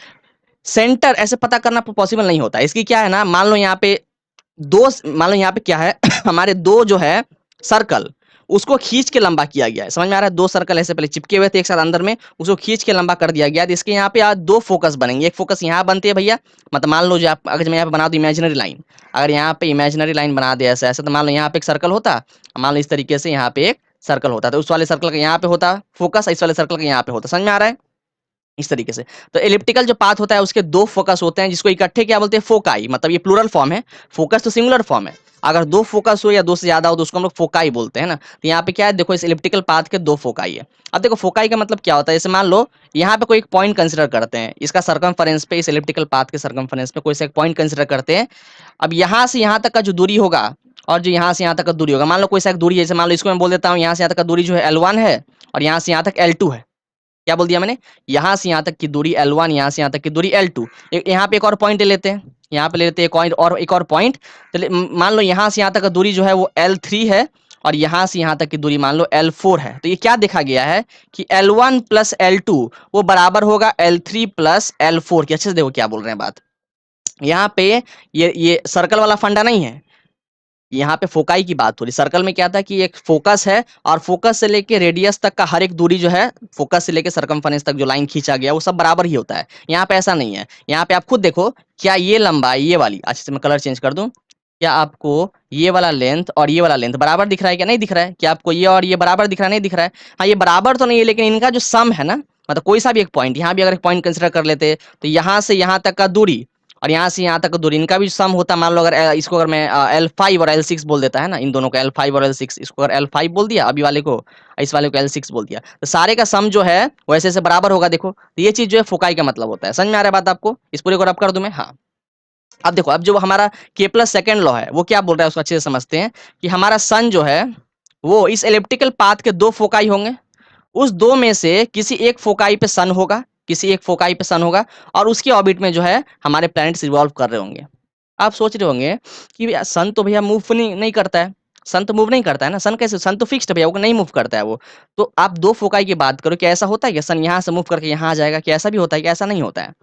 सेंटर ऐसे पता करना पॉसिबल नहीं होता। इसकी क्या है ना, मान लो यहाँ पे क्या है हमारे दो जो है सर्कल, उसको खींच के लंबा किया गया है। समझ में आ रहा है? दो सर्कल ऐसे पहले चिपके हुए थे एक साथ अंदर में, उसको खींच के लंबा कर दिया गया। तो इसके यहाँ पे आज दो फोकस बनेंगे। एक फोकस यहाँ बनती है भैया, मतलब मान लो जो आप अगर मैं यहाँ पे बना दूं इमेजिनरी लाइन, अगर यहाँ पे इमेजिनरी लाइन बना दे ऐसे ऐसे, तो मान लो यहाँ पे एक सर्कल होता, मान लो इस तरीके से यहाँ पे एक सर्कल होता, तो उस वाले सर्कल का यहाँ पे होता फोकस, इस वाले सर्कल का यहाँ पे होता। समझ में आ रहा है? इस तरीके से। तो एलिप्टिकल जो पाथ होता है उसके दो फोकस होते हैं, जिसको इकट्ठे क्या बोलते हैं? फोकाई। मतलब ये प्लूरल फॉर्म है, फोकस तो सिंगुलर फॉर्म है। अगर दो फोकस हो या दो से ज्यादा हो तो उसको हम लोग फोकाई बोलते हैं ना। तो यहाँ पे क्या है, देखो इस एलिप्टिकल पाथ के दो फोकाई है। अब देखो फोकाई का मतलब क्या होता है, जैसे मान लो यहाँ पे कोई एक पॉइंट कंसिडर करते हैं, इसका सर्कमफरेंस पे, इस एलिप्टिकल पाथ के सर्कमफरेंस पे कोई सा एक पॉइंट कंसिडर करते हैं। अब यहाँ से यहाँ तक का जो दूरी होगा और जो यहाँ से यहाँ तक का दूरी होगा, मान लो कोई सा एक दूरी है, जैसे मान लो इसको मैं बोल देता हूँ यहाँ से यहाँ तक का दूरी जो है L1 है, और यहाँ से यहाँ तक L2 है। क्या बोल दिया मैंने? यहाँ से यहाँ तक की दूरी L1, यहाँ से यहाँ तक की दूरी L2। यहाँ पे एक और पॉइंट ले लेते हैं, यहाँ पे ले लेते हैं एक और पॉइंट। तो मान लो यहाँ से यहाँ तक का दूरी जो है वो L3 है, और यहाँ से यहाँ तक की दूरी मान लो L4 है। तो ये क्या देखा गया है कि L1 प्लस L2 वो बराबर होगा L3 प्लस L4 की। अच्छे से देखो क्या बोल रहे हैं बात। यहाँ पे ये सर्कल वाला फंडा नहीं है, यहाँ पे फोकाई की बात हो रही। सर्कल में क्या था कि एक फोकस है, और फोकस से लेके रेडियस तक का हर एक दूरी जो है, फोकस से लेके सरकमफरेंस तक जो लाइन खींचा गया वो सब बराबर ही होता है। यहाँ पे ऐसा नहीं है। यहाँ पे आप खुद देखो, क्या ये लंबाई ये वाली, अच्छे से मैं कलर चेंज कर दूं, क्या आपको ये वाला लेंथ और ये वाला लेंथ बराबर दिख रहा है? क्या नहीं दिख रहा है? क्या आपको ये और ये बराबर दिख रहा है? नहीं दिख रहा है। हाँ, ये बराबर तो नहीं है, लेकिन इनका जो सम है ना, मतलब कोई सा भी एक पॉइंट, यहाँ भी अगर एक पॉइंट कंसिडर कर लेते तो यहाँ से यहाँ तक का दूरी और यहाँ से यहाँ तक दूरी, इनका भी सम होता। मान लो अगर इसको अगर मैं L5 और L6 बोल देता है ना, इन दोनों को L5 और L6, इसको अगर L5 बोल दिया अभी वाले को, इस वाले को L6 बोल दिया, तो सारे का सम जो है वैसे ऐसे बराबर होगा। देखो, तो ये चीज जो है फोकाई का मतलब होता है। समझ में आ रहा है बात आपको? इस पूरे को रब कर दूं मैं? हाँ। अब देखो, अब जो हमारा K+ सेकंड लॉ है वो क्या बोल रहा है उसको अच्छे से समझते हैं, कि हमारा सन जो है वो इस एलिप्टिकल पाथ के दो फोकाई होंगे, उस दो में से किसी एक फोकाई पे सन होगा, किसी एक फोकाई पे सन होगा, और उसके ऑर्बिट में जो है हमारे प्लैनेट्स रिवॉल्व कर रहे होंगे। आप सोच रहे होंगे कि भैया सन तो भैया मूव नहीं करता है, सन तो मूव नहीं करता है ना, सन कैसे? सन तो फिक्स्ड है भैया, वो नहीं मूव करता है वो। तो आप दो फोकाई की बात करो, क्या ऐसा होता है कि सन यहाँ से मूव करके यहाँ आ जाएगा? क्या ऐसा भी होता है? क्या ऐसा नहीं होता है?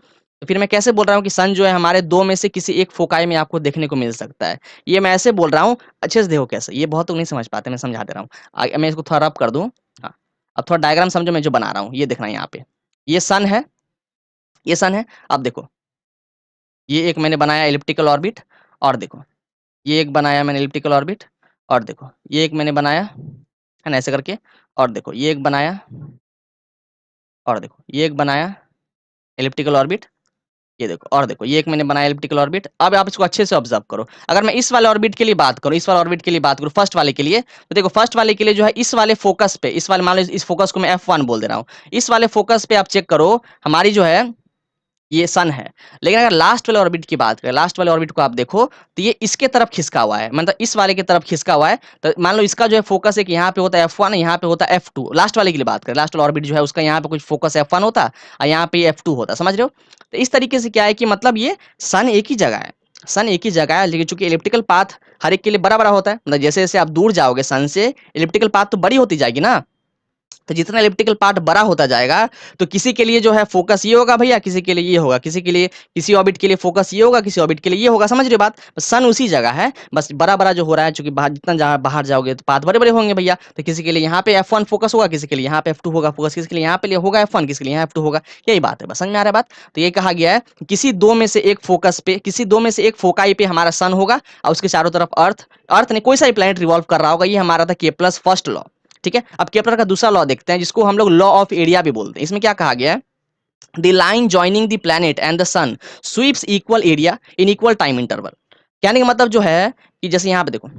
तो फिर मैं कैसे बोल रहा हूँ कि सन जो है हमारे दो में से किसी एक फोकाई में आपको देखने को मिल सकता है? ये मैं ऐसे बोल रहा हूँ, अच्छे से देखो कैसे, ये बहुत लोग नहीं समझ पाते, मैं समझा दे रहा हूँ। मैं इसको थोड़ा रब कर दूं। हाँ, अब थोड़ा डायग्राम समझो मैं जो बना रहा हूँ, ये देखना यहाँ पे, ये सन है, ये सन है। अब देखो, ये एक मैंने बनाया एलिप्टिकल ऑर्बिट, और देखो ये एक बनाया मैंने एलिप्टिकल ऑर्बिट, और देखो ये एक मैंने बनाया है ना ऐसे करके, और देखो ये एक बनाया, और देखो ये एक बनाया एलिप्टिकल ऑर्बिट, ये देखो, और देखो ये एक मैंने बनाया एलिप्टिकल ऑर्बिट। अब आप इसको अच्छे से ऑब्जर्व करो। अगर मैं इस वाले ऑर्बिट के लिए बात करूं, इस वाले ऑर्बिट के लिए बात करूं, फर्स्ट वाले के लिए, तो देखो फर्स्ट वाले के लिए जो है इस वाले फोकस पे, इस वाले मान लो इस फोकस को मैं F1 बोल दे रहा हूं, इस वाले फोकस पे आप चेक करो, हमारी जो है ये सन है। लेकिन अगर लास्ट वाले ऑर्बिट की बात करें, लास्ट वाले ऑर्बिट को आप देखो, तो ये इसके तरफ खिसका हुआ है, मतलब इस वाले की तरफ खिसका हुआ है। तो मान लो इसका जो है फोकस है कि यहाँ पे होता है F1, यहाँ पे होता है F2। लास्ट वाले के लिए बात करें, लास्ट वाला ऑर्बिट जो है उसका यहाँ पे कुछ फोकस F1 होता और यहाँ पे F2 होता। समझ रहे हो? तो इस तरीके से क्या है कि मतलब ये सन एक ही जगह है, सन एक ही जगह है, लेकिन चूंकि इलिप्टिकल पाथ हर एक के लिए बड़ा बड़ा होता है, मतलब जैसे जैसे आप दूर जाओगे सन से, इलिप्टिकल पाथ तो बड़ी होती जाएगी ना। तो जितना इलिप्टिकल पार्ट बड़ा होता जाएगा, तो किसी के लिए जो है फोकस ये होगा भैया, किसी के लिए ये होगा, किसी के लिए किसी ऑर्बिट के लिए फोकस ये होगा, किसी ऑर्बिट के लिए ये होगा। समझ रहे हो बात? सन उसी जगह है, बस बड़ा बड़ा जो हो रहा है, चूंकि बाहर जितना जहाँ बाहर जाओगे तो पाथ बड़े बड़े होंगे भैया। तो किसी के लिए यहाँ पे F1 फोकस होगा, किसी के लिए यहाँ पे F2 होगा फोकस, किसी के लिए यहाँ पे होगा F1, किसी के लिए यहाँ F2 होगा। यही बात है, बस समझ में आ रहा है बात? तो ये कहा गया है कि किसी दो में से एक फोकस पे, किसी दो में से एक फोकाई पे हमारा सन होगा, और उसके चारों तरफ अर्थ, अर्थ ने कोई सा भी प्लैनेट रिवॉल्व कर रहा होगा। ये हमारा था K+ फर्स्ट लॉ। ठीक है, अब केपलर का दूसरा लॉ देखते हैं, जिसको हम लोग लॉ ऑफ एरिया भी बोलते हैं। इसमें क्या कहा गया है? The line joining the planet and the sun sweeps equal area in equal time interval. कहने का मतलब जो है कि जैसे यहाँ पे देखो,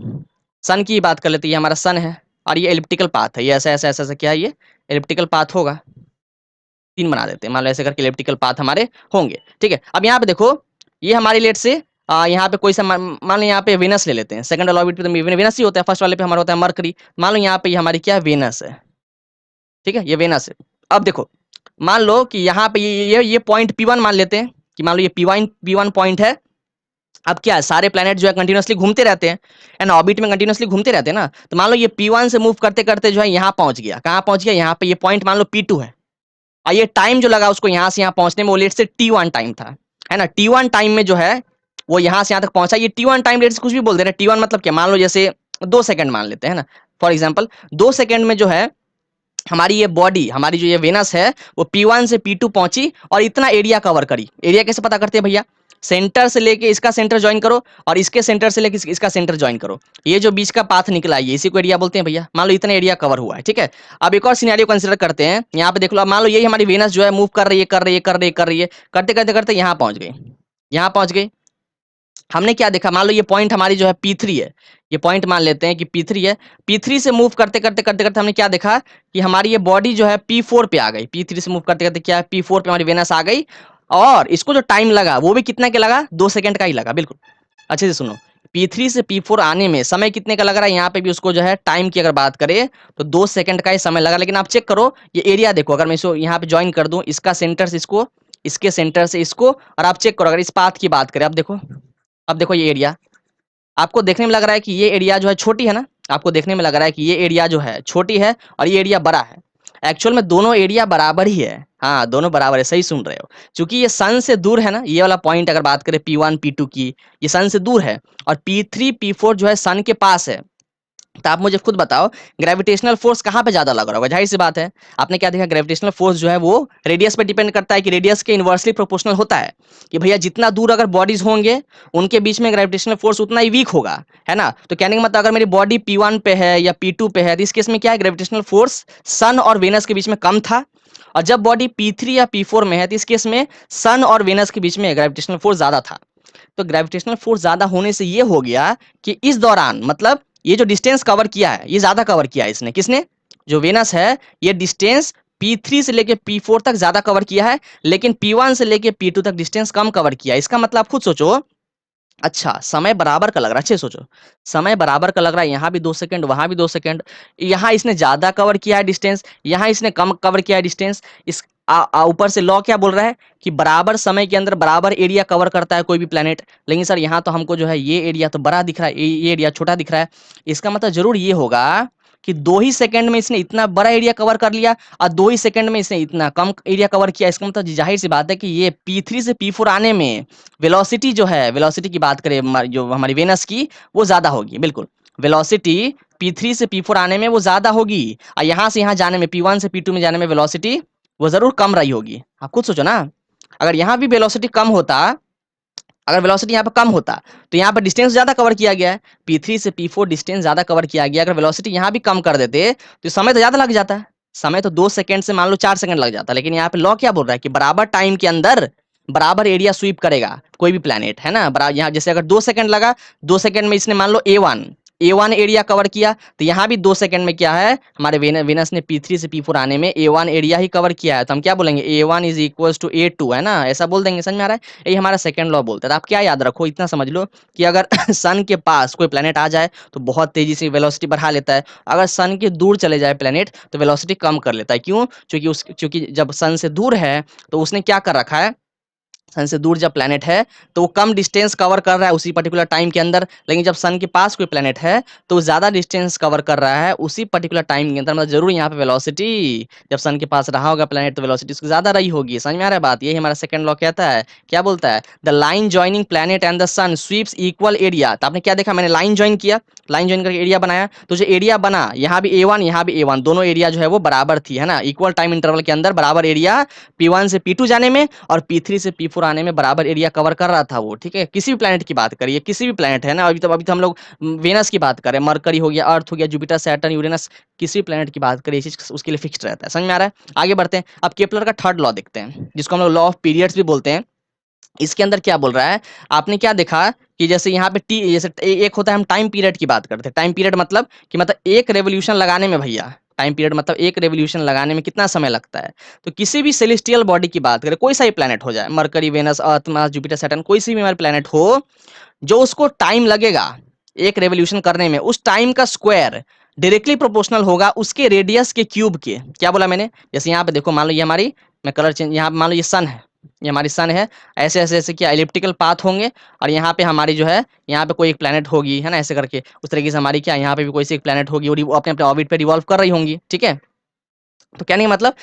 सन की बात कर लेते हैं, ये हमारा सन है, और ये एलिप्टिकल पाथ है, ये ऐसा ऐसा ऐसा ऐसा, क्या है ये? एलिप्टिकल पाथ होगा। तीन बना देते हैं, मान लो ऐसे करके इलिप्टिकल पाथ हमारे होंगे। ठीक है, अब यहाँ पे देखो, ये हमारी लेट से यहाँ पे कोई सा मान लो यहाँ पे वेनस ले लेते हैं। सेकंड वाला ऑर्बिट पे तो वेनस ही होता है, फर्स्ट वाले पे हमारा होता है मरकरी। मान लो यहाँ पे ये हमारी क्या है? वेनस है। ठीक है, ये वेनस है। अब देखो, मान लो कि यहाँ पे ये पॉइंट P1 मान लेते हैं, कि मान लो ये P1 पॉइंट है। अब क्या है, सारे प्लैनेट जो है कंटिन्यूअसली घूमते रहते हैं, एंड ऑर्बिट में कंटिन्यूअसली घूमते रहते हैं ना। तो मान लो ये P1 से मूव करते करते जो है यहाँ पहुंच गया। कहाँ पहुंच गया? यहाँ पे ये पॉइंट मान लो P2 है, और ये टाइम जो लगा उसको यहाँ से यहाँ पहुंचने में, वो लेट से T1 टाइम था, है ना। T1 टाइम में जो है वो यहाँ से यहाँ तक पहुंचा। ये T1 टाइम लेट से कुछ भी बोल दे रहे हैं। T1 मतलब क्या? मान लो जैसे 2 सेकंड मान लेते हैं ना, फॉर एग्जाम्पल 2 सेकंड में जो है हमारी ये बॉडी, हमारी जो ये वेनस है, वो P1 से P2 पहुंची और इतना एरिया कवर करी। एरिया कैसे पता करते हैं भैया? सेंटर से लेके इसका सेंटर ज्वाइन करो और इसके सेंटर से लेके इसका सेंटर ज्वाइन करो, ये जो बीच का पाथ निकला है, इसी को एरिया बोलते हैं भैया। मान लो इतना एरिया कवर हुआ है, ठीक है। अब एक और सिनेरियो कंसिडर करते हैं, यहाँ पे देख लो, अब मान लो यही हमारी वेनस जो है मूव कर रही है, कर रही है, कर रही है, कर रही है, करते करते करते यहाँ पहुंच गई, यहाँ पहुंच गई। हमने क्या देखा, मान लो ये पॉइंट हमारी जो है P3 है, ये पॉइंट मान लेते हैं कि P3 है। P3 से मूव करते करते करते करते हमने क्या देखा कि हमारी ये बॉडी जो है P4 पे आ गई। P3 से मूव करते करते क्या है, P4 पे हमारी वेनस आ गई, और इसको जो टाइम लगा वो भी कितना के लगा, 2 सेकंड का ही लगा, बिल्कुल। अच्छे से सुनो, P3 से P4 आने में समय कितने का लग रहा है, यहाँ पे भी उसको जो है टाइम की अगर बात करें तो 2 सेकंड का ही समय लगा। लेकिन आप चेक करो ये एरिया देखो, अगर मैं इसको यहाँ पे ज्वाइन कर दूं, इसका सेंटर से इसको, इसके सेंटर से इसको, और आप चेक करो अगर इस पाथ की बात करें, अब देखो, अब देखो ये एरिया, आपको देखने में लग रहा है कि ये एरिया जो है छोटी है ना, आपको देखने में लग रहा है कि ये एरिया जो है छोटी है और ये एरिया बड़ा है। एक्चुअल में दोनों एरिया बराबर ही है, हाँ दोनों बराबर है, सही सुन रहे हो। क्योंकि ये सन से दूर है ना, ये वाला पॉइंट अगर बात करें P1 P2 की, ये सन से दूर है, और P3 P4 जो है सन के पास है। तो आप मुझे खुद बताओ, ग्रेविटेशनल फोर्स कहाँ पे ज्यादा लग रहा होगा? जाहिर सी बात है, आपने क्या देखा, ग्रेविटेशनल फोर्स जो है वो रेडियस पे डिपेंड करता है, कि रेडियस के इनवर्सली प्रोपोर्शनल होता है, कि भैया जितना दूर अगर बॉडीज होंगे उनके बीच में ग्रेविटेशनल फोर्स उतना ही वीक होगा, है ना। तो कहने का मतलब अगर मेरी बॉडी P1 पे है या P2 पे है, तो इस केस में क्या है, ग्रेविटेशनल फोर्स सन और वेनस के बीच में कम था। और जब बॉडी P3 या P4 में है, तो इस केस में सन और वेनस के बीच में ग्रेविटेशनल फोर्स ज्यादा था। तो ग्रेविटेशनल फोर्स ज्यादा होने से ये हो गया कि इस दौरान, मतलब ये जो डिस्टेंस कवर किया है, ये ज्यादा कवर किया है इसने, किसने, जो वेनस है, ये डिस्टेंस P3 से लेके P4 तक ज्यादा कवर किया है, लेकिन P1 से लेके P2 तक डिस्टेंस कम कवर किया है। इसका मतलब आप खुद सोचो, अच्छा समय बराबर का लग रहा है, अच्छे से सोचो, समय बराबर का लग रहा है, यहाँ भी 2 सेकंड, वहां भी 2 सेकंड, यहाँ इसने ज्यादा कवर किया है डिस्टेंस, यहाँ इसने कम कवर किया है डिस्टेंस। इस ऊपर से लॉ क्या बोल रहा है कि बराबर समय के अंदर बराबर एरिया कवर करता है कोई भी प्लेनेट। लेकिन सर यहाँ तो हमको जो है ये एरिया तो बड़ा दिख रहा है, ये एरिया छोटा दिख रहा है। इसका मतलब जरूर ये होगा कि 2 ही सेकंड में इसने इतना बड़ा एरिया कवर कर लिया और 2 ही सेकंड में इसने इतना कम एरिया कवर किया। इसका मतलब जाहिर सी बात है कि ये P3 से P4 आने में वेलोसिटी जो है, वेलोसिटी की बात करें जो हमारी वेनस की, वो ज्यादा होगी, बिल्कुल। वेलोसिटी P3 से P4 आने में वो ज्यादा होगी, और यहाँ से यहाँ जाने में, P1 से P2 में जाने में वेलोसिटी वो जरूर कम रही होगी। आप खुद सोचो ना, अगर यहाँ भी वेलोसिटी कम होता, अगर वेलोसिटी यहाँ पे कम होता, तो यहाँ पर डिस्टेंस ज्यादा कवर किया गया है, P3 से P4 डिस्टेंस ज्यादा कवर किया गया। अगर वेलोसिटी यहाँ भी कम कर देते तो समय तो ज्यादा लग जाता, समय तो 2 सेकंड से मान लो 4 सेकंड लग जाता। लेकिन यहाँ पे लॉ क्या बोल रहा है कि बराबर टाइम के अंदर बराबर एरिया स्वीप करेगा कोई भी प्लेनेट, है ना। बराबर यहाँ जैसे अगर 2 सेकंड लगा, 2 सेकंड में इसने मान लो A1 एरिया कवर किया, तो यहाँ भी 2 सेकंड में क्या है, हमारे वेनस ने P3 से P4 आने में A1 एरिया ही कवर किया है। तो हम क्या बोलेंगे, A1 is equal to A2, है ना, ऐसा बोल देंगे। समझ में आ रहा है, यही हमारा सेकंड लॉ बोलता है। तो आप क्या याद रखो, इतना समझ लो कि अगर सन के पास कोई प्लेनेट आ जाए तो बहुत तेजी से वेलोसिटी बढ़ा लेता है, अगर सन के दूर चले जाए प्लेनेट तो वेलोसिटी कम कर लेता है। क्यों? क्योंकि जब सन से दूर है तो उसने क्या कर रखा है, सन से दूर जब प्लेनेट है तो वो कम डिस्टेंस कवर कर रहा है उसी पर्टिकुलर टाइम के अंदर। लेकिन जब सन के पास कोई प्लेनेट है तो वो ज्यादा डिस्टेंस कवर कर रहा है उसी पर्टिकुलर टाइम के अंदर। मतलब जरूर यहाँ पे वेलोसिटी, जब सन के पास रहा होगा प्लेनेट तो वेलोसिटी उसकी ज्यादा रही होगी। समझ में आ रहा है बात? यही हमारा सेकंड लॉ कहता है, क्या बोलता है, the line joining planet and the sun sweeps equal area. तो आपने क्या देखा, मैंने लाइन ज्वाइन किया, लाइन ज्वाइन करके एरिया बनाया, तो जो एरिया बना, यहाँ भी A1 यहाँ भी A1, दोनों एरिया जो है वो बराबर थी, है ना, इक्वल टाइम इंटरवल के अंदर बराबर एरिया P1 से P2 जाने में और P3 से P4 आने में बराबर एरिया कवर कर रहा था वो, ठीक है। किसी भी प्लेनेट की बात करिए, किसी भी प्लेनेट, है ना, अभी तो हम लोग वेनस की बात करें, मरकरी हो गया, अर्थ हो गया, जुपिटर, सैटर्न, यूरेनस, किसी भी प्लेनेट की बात करिए, चीज उसके लिए फिक्स्ड रहता है। समझ में आ रहा है? आगे बढ़ते हैं, अब केपलर का थर्ड लॉ देखते हैं, जिसको हम लोग लॉ ऑफ पीरियड्स भी बोलते हैं। इसके अंदर क्या बोल रहा है, आपने क्या देखा कि जैसे यहाँ पे टी, जैसे एक होता है, हम टाइम पीरियड की बात करते हैं। टाइम पीरियड मतलब कि मतलब एक रेवोल्यूशन लगाने में भैया, टाइम पीरियड मतलब एक रेवोल्यूशन लगाने में कितना समय लगता है। तो किसी भी सेलेस्टियल बॉडी की बात करें, कोई सा भी प्लेनेट हो जाए, मरकरी, वेनस, अर्थ, मार्स, जुपिटर, सैटर्न, कोई सी भी हमारे प्लेनेट हो, जो उसको टाइम लगेगा एक रेवोल्यूशन करने में, उस टाइम का स्क्वायर डायरेक्टली प्रोपोर्शनल होगा उसके रेडियस के क्यूब के। क्या बोला मैंने? जैसे यहाँ पे देखो, मान लो ये हमारी, मैं कलर चेंज, यहाँ पे मान लो ये सन है, ये हमारी सन है, ऐसे ऐसे ऐसे क्या एलिप्टिकल पाथ होंगे, और यहाँ पे हमारी जो है, यहाँ पे कोई एक प्लेनेट होगी, है ना, ऐसे करके उस तरीके से हमारी क्या, यहाँ पे भी कोई सी एक प्लेनेट होगी और वो अपने अपने ऑर्बिट पे रिवॉल्व कर रही होंगी, ठीक है। तो कहने का मतलब,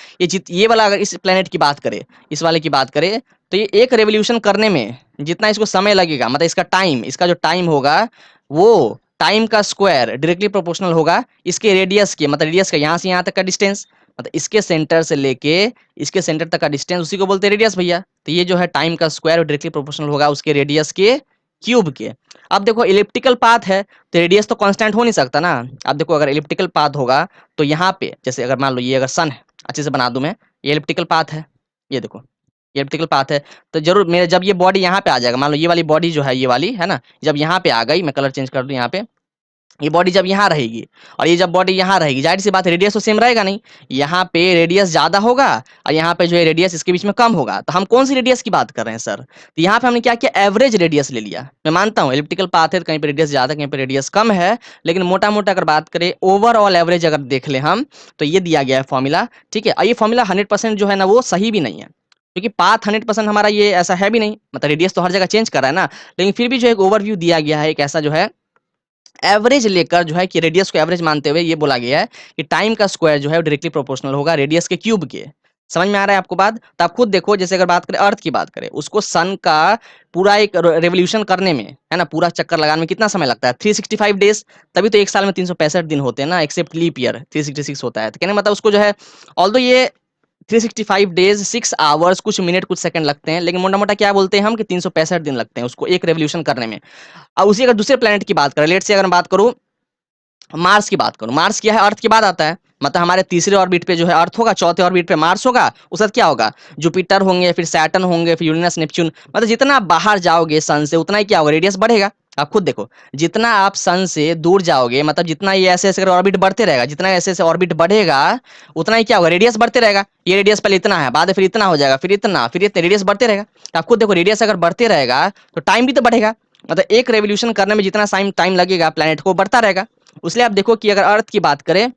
ये वाला अगर इस प्लेनेट की बात करें, इस वाले की बात करें, तो ये एक रेवोल्यूशन करने में जितना इसको समय लगेगा, मतलब इसका टाइम, इसका जो टाइम होगा वो टाइम का स्क्वायर डायरेक्टली प्रोपोर्शनल होगा इसके रेडियस के, मतलब रेडियस का यहाँ से यहाँ तक का डिस्टेंस, मतलब इसके सेंटर से लेके इसके सेंटर तक का डिस्टेंस, उसी को बोलते हैं रेडियस भैया। तो ये जो है टाइम का स्क्वायर डायरेक्टली प्रोपोर्शनल होगा उसके रेडियस के क्यूब के। अब देखो इलिप्टिकल पाथ है तो रेडियस तो कांस्टेंट हो नहीं सकता ना। अब देखो अगर इलिप्टिकल पाथ होगा तो यहाँ पे जैसे अगर मान लो ये अगर सन है, अच्छे से बना दूं मैं, ये इलिप्टिकल पाथ है, ये देखो ये इलिप्टिकल पाथ है, तो जरूर मेरे जब ये बॉडी यहाँ पे आ जाएगा, मान लो ये वाली बॉडी जो है ये वाली है ना, जब यहाँ पे आ गई, मैं कलर चेंज कर दूं यहाँ पे, ये बॉडी जब यहाँ रहेगी और ये जब बॉडी यहाँ रहेगी, जाहिर सी बात है रेडियस तो सेम रहेगा नहीं, यहाँ पे रेडियस ज्यादा होगा और यहाँ पे जो है रेडियस इसके बीच में कम होगा। तो हम कौन सी रेडियस की बात कर रहे हैं सर? तो यहाँ पे हमने क्या किया, एवरेज रेडियस ले लिया। मैं मानता हूँ एलिप्टिकल पाथ है तो कहीं पे रेडियस ज्यादा कहीं पे रेडियस कम है, लेकिन मोटा मोटा अगर बात करें ओवरऑल एवरेज अगर देख ले हम, तो ये दिया गया है फॉर्मूला, ठीक है। और ये फॉर्मूला 100% जो है ना वो सही भी नहीं है, क्योंकि पाथ 100% हमारा ये ऐसा है भी नहीं, मतलब रेडियस तो हर जगह चेंज कर रहा है ना, लेकिन फिर भी जो एक ओवरव्यू दिया गया है, एक ऐसा जो है एवरेज लेकर जो है कि रेडियस को एवरेज मानते हुए ये बोला गया है कि टाइम का स्क्वायर जो है डायरेक्टली प्रोपोर्शनल होगा रेडियस के क्यूब के। समझ में आ रहा है आपको बात? तो आप खुद देखो, जैसे अगर बात करें अर्थ की बात करें, उसको सन का पूरा एक रेवोल्यूशन करने में, है ना, पूरा चक्कर लगाने में कितना समय लगता है? 365 डेज। तभी तो एक साल में 365 दिन होते हैं ना, एक्सेप्ट लीप ईयर 366 होता है। तो कहने का मतलब उसको जो है, ऑल्दो ये 365 डेज 6 आवर्स कुछ मिनट कुछ सेकंड लगते हैं, लेकिन मोटा मोटा क्या बोलते हैं हम कि 365 दिन लगते हैं उसको एक रेवोल्यूशन करने में। अब उसी अगर दूसरे प्लेनेट की बात करें, लेट से अगर मैं बात करूं मार्स की बात करूं, मार्स क्या है, अर्थ के बाद आता है, मतलब हमारे तीसरे ऑर्बिट पे जो है अर्थ होगा, चौथे ऑर्बिट पे मार्स होगा, उसके बाद क्या होगा, जुपिटर होंगे, फिर सैटर्न होंगे, फिर यूरेनस नेपच्यून। मतलब जितना आप बाहर जाओगे सन से उतना ही क्या होगा, रेडियस बढ़ेगा। आप खुद देखो, जितना आप सन से दूर जाओगे, मतलब जितना ये ऐसे ऐसे ऑर्बिट बढ़ते रहेगा, जितना ऐसे ऐसे ऑर्बिट बढ़ेगा उतना ही क्या होगा, रेडियस बढ़ते रहेगा। ये रेडियस पहले इतना है, बाद में फिर इतना हो जाएगा, फिर इतना रेडियस बढ़ते रहेगा। तो आप खुद देखो, रेडियस अगर बढ़ते रहेगा तो टाइम भी तो बढ़ेगा, मतलब एक रेवोल्यूशन करने में जितना टाइम लगेगा प्लेनेट को बढ़ता रहेगा। इसलिए आप देखो कि अगर अर्थ की बात करें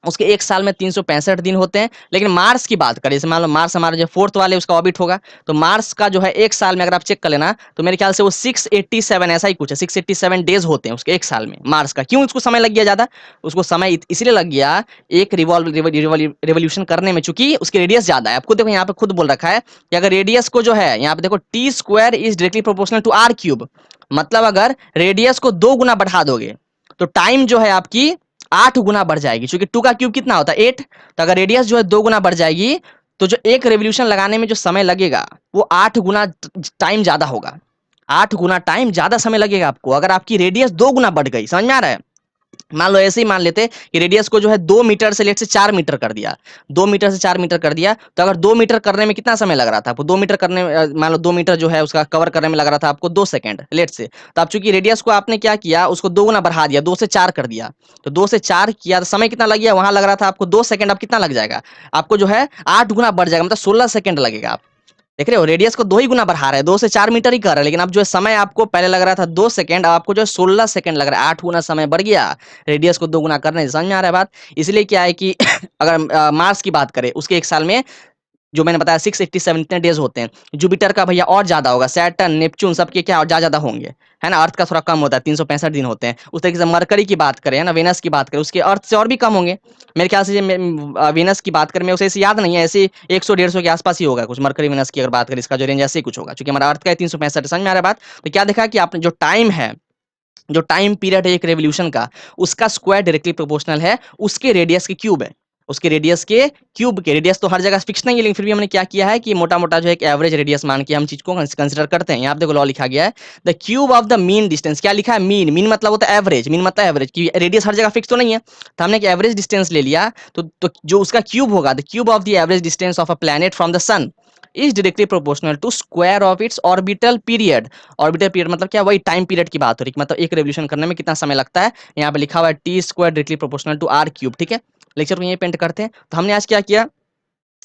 उसके एक साल में 365 दिन होते हैं, लेकिन मार्स की बात करें, जैसे मान लो मार्स हमारा जो फोर्थ वाले उसका ऑर्बिट होगा, तो मार्स का जो है एक साल में अगर आप चेक कर लेना तो मेरे ख्याल से वो 687 ऐसा ही कुछ है, 687 डेज होते हैं उसके एक साल में मार्स का। क्यों उसको समय लग गया ज्यादा? उसको समय इसलिए लग गया एक रिवॉल्यूशन करने में, चूंकि उसकी रेडियस ज्यादा है। आपको देखो यहाँ पे खुद बोल रखा है कि अगर रेडियस को जो है यहाँ पे देखो T square is directly proportional to R cube, मतलब अगर रेडियस को 2 गुना बढ़ा दोगे तो टाइम जो है आपकी 8 गुना बढ़ जाएगी, क्योंकि 2 का क्यूब कितना होता है 8। तो अगर रेडियस जो है 2 गुना बढ़ जाएगी तो जो एक रेवोल्यूशन लगाने में जो समय लगेगा वो 8 गुना टाइम ज्यादा होगा। 8 गुना टाइम ज्यादा समय लगेगा आपको अगर आपकी रेडियस 2 गुना बढ़ गई। समझ में आ रहा है? मान लो ऐसे ही मान लेते कि रेडियस को जो है 2 मीटर से लेट से 4 मीटर कर दिया, 2 मीटर से 4 मीटर कर दिया, तो अगर 2 मीटर करने में कितना समय लग रहा था आपको, 2 मीटर करने में मान लो 2 मीटर जो है उसका कवर करने में लग रहा था आपको 2 सेकंड लेट से, तो आप चूंकि रेडियस को आपने क्या किया, उसको 2 गुना बढ़ा दिया, 2 से 4 कर दिया, तो 2 से 4 किया तो समय कितना लग गया, वहां लग रहा था आपको 2 सेकंड, अब कितना लग जाएगा आपको जो है 8 गुना बढ़ जाएगा, मतलब 16 सेकंड लगेगा। देख रहे हो, रेडियस को 2 ही गुना बढ़ा रहे हैं, 2 से 4 मीटर ही कर रहे हैं, लेकिन अब जो है समय आपको पहले लग रहा था 2 सेकंड, अब आपको जो है 16 सेकंड लग रहा है, 8 गुना समय बढ़ गया रेडियस को 2 गुना करने से। समझ में आ रहा है बात? इसलिए क्या है कि अगर मार्स की बात करें उसके एक साल में जो मैंने बताया 687 इतने डेज होते हैं। जुपिटर का भैया और ज्यादा होगा, सैटर्न नेपच्यून सबके क्या और ज्यादा होंगे, है ना। अर्थ का थोड़ा कम होता है, 365 दिन होते हैं। उस तरीके से मरकरी की बात करें, है ना, वेनस की बात करें, उसके अर्थ से और भी कम होंगे। मेरे ख्याल से वेनस की बात करें, मैं उसे ऐसे याद नहीं है, ऐसे 100-150 के आसपास ही होगा कुछ, मरकरी वेनस की अगर बात करें इसका जो रेंज ऐसे ही कुछ होगा, क्योंकि हमारा अर्थ का है 365। समझ में आ रहा है बात? तो क्या देखा कि आपने जो टाइम है, जो टाइम पीरियड है एक रेवोल्यूशन का, उसका स्क्वायर डायरेक्टली प्रोपोर्शनल है उसके रेडियस के क्यूब है, उसके रेडियस के क्यूब के। रेडियस तो हर जगह फिक्स नहीं है, लेकिन फिर भी हमने क्या किया है कि मोटा मोटा जो है एक एवरेज रेडियस मान के हम चीज को कंसिडर करते हैं। यहाँ पे देखो लॉ लिखा गया है, the cube of the mean distance. क्या लिखा है? मीन। मीन मतलब होता है एवरेज, मीन मतलब एवरेज की रेडियस हर जगह फिक्स तो नहीं है, तो हमने एक एवरेज डिस्टेंस ले लिया, तो जो उसका क्यूब होगा, the cube of the average distance of a planet from the sun is directly proportional to square of its orbital period. Orbital period मतलब क्या, वही टाइम पीरियड की बात हो रही है, मतलब एक रेवोल्यूशन करने में कितना समय लगता है। यहाँ पे लिखा हुआ है T square directly proportional to R cube. ठीक है, लेक्चर को यहीं पेंट करते हैं। तो हमने आज क्या किया,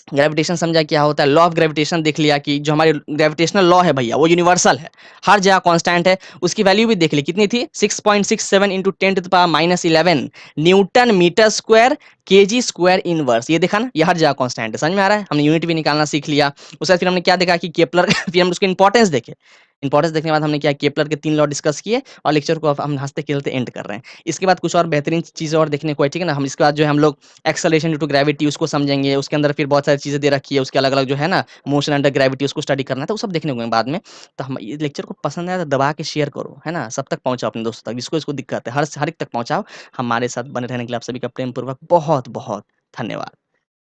ग्रेविटेशन समझा क्या होता है, लॉ ऑफ ग्रेविटेशन देख लिया कि जो हमारी ग्रेविटेशनल लॉ है भैया वो यूनिवर्सल है, हर जगह कांस्टेंट है। उसकी वैल्यू भी देख ली कितनी थी, 6.67 into 10⁻11 newton metre square kg square inverse. ये देखा ना, ये हर जगह कांस्टेंट है। समझ में आ रहा है? हमने यूनिट भी निकालना सीख लिया। उसके बाद फिर हमने क्या देखा कि केपलर फिर हम उसके इंपॉर्टेंस देखे इंपॉर्टेंस देखने के बाद हमने क्या केपलर के 3 लॉ डिस्कस किए और लेक्चर को अब हम हँसते-खेलते एंड कर रहे हैं। इसके बाद कुछ और बेहतरीन चीज़ें और देखने को है, ठीक है ना? हम इसके बाद जो है हम लोग एक्सेलरेशन ड्यू टू ग्रेविटी उसको समझेंगे, उसके अंदर फिर बहुत सारी चीज़ें दे रखी है, उसके अलग-अलग जो है ना मोशन अंडर ग्रेविटी उसको स्टडी करना है, तो वो सब देखने को है बाद में। तो हम ये लेक्चर को पसंद आया तो दबा के शेयर करो, है ना? सब तक पहुँचाओ अपने दोस्तों तक, जिसको इसको दिक्कत है, हर एक तक पहुँचाओ। हमारे साथ बने रहने के लिए आप सभी का प्रेम पूर्वक बहुत-बहुत धन्यवाद।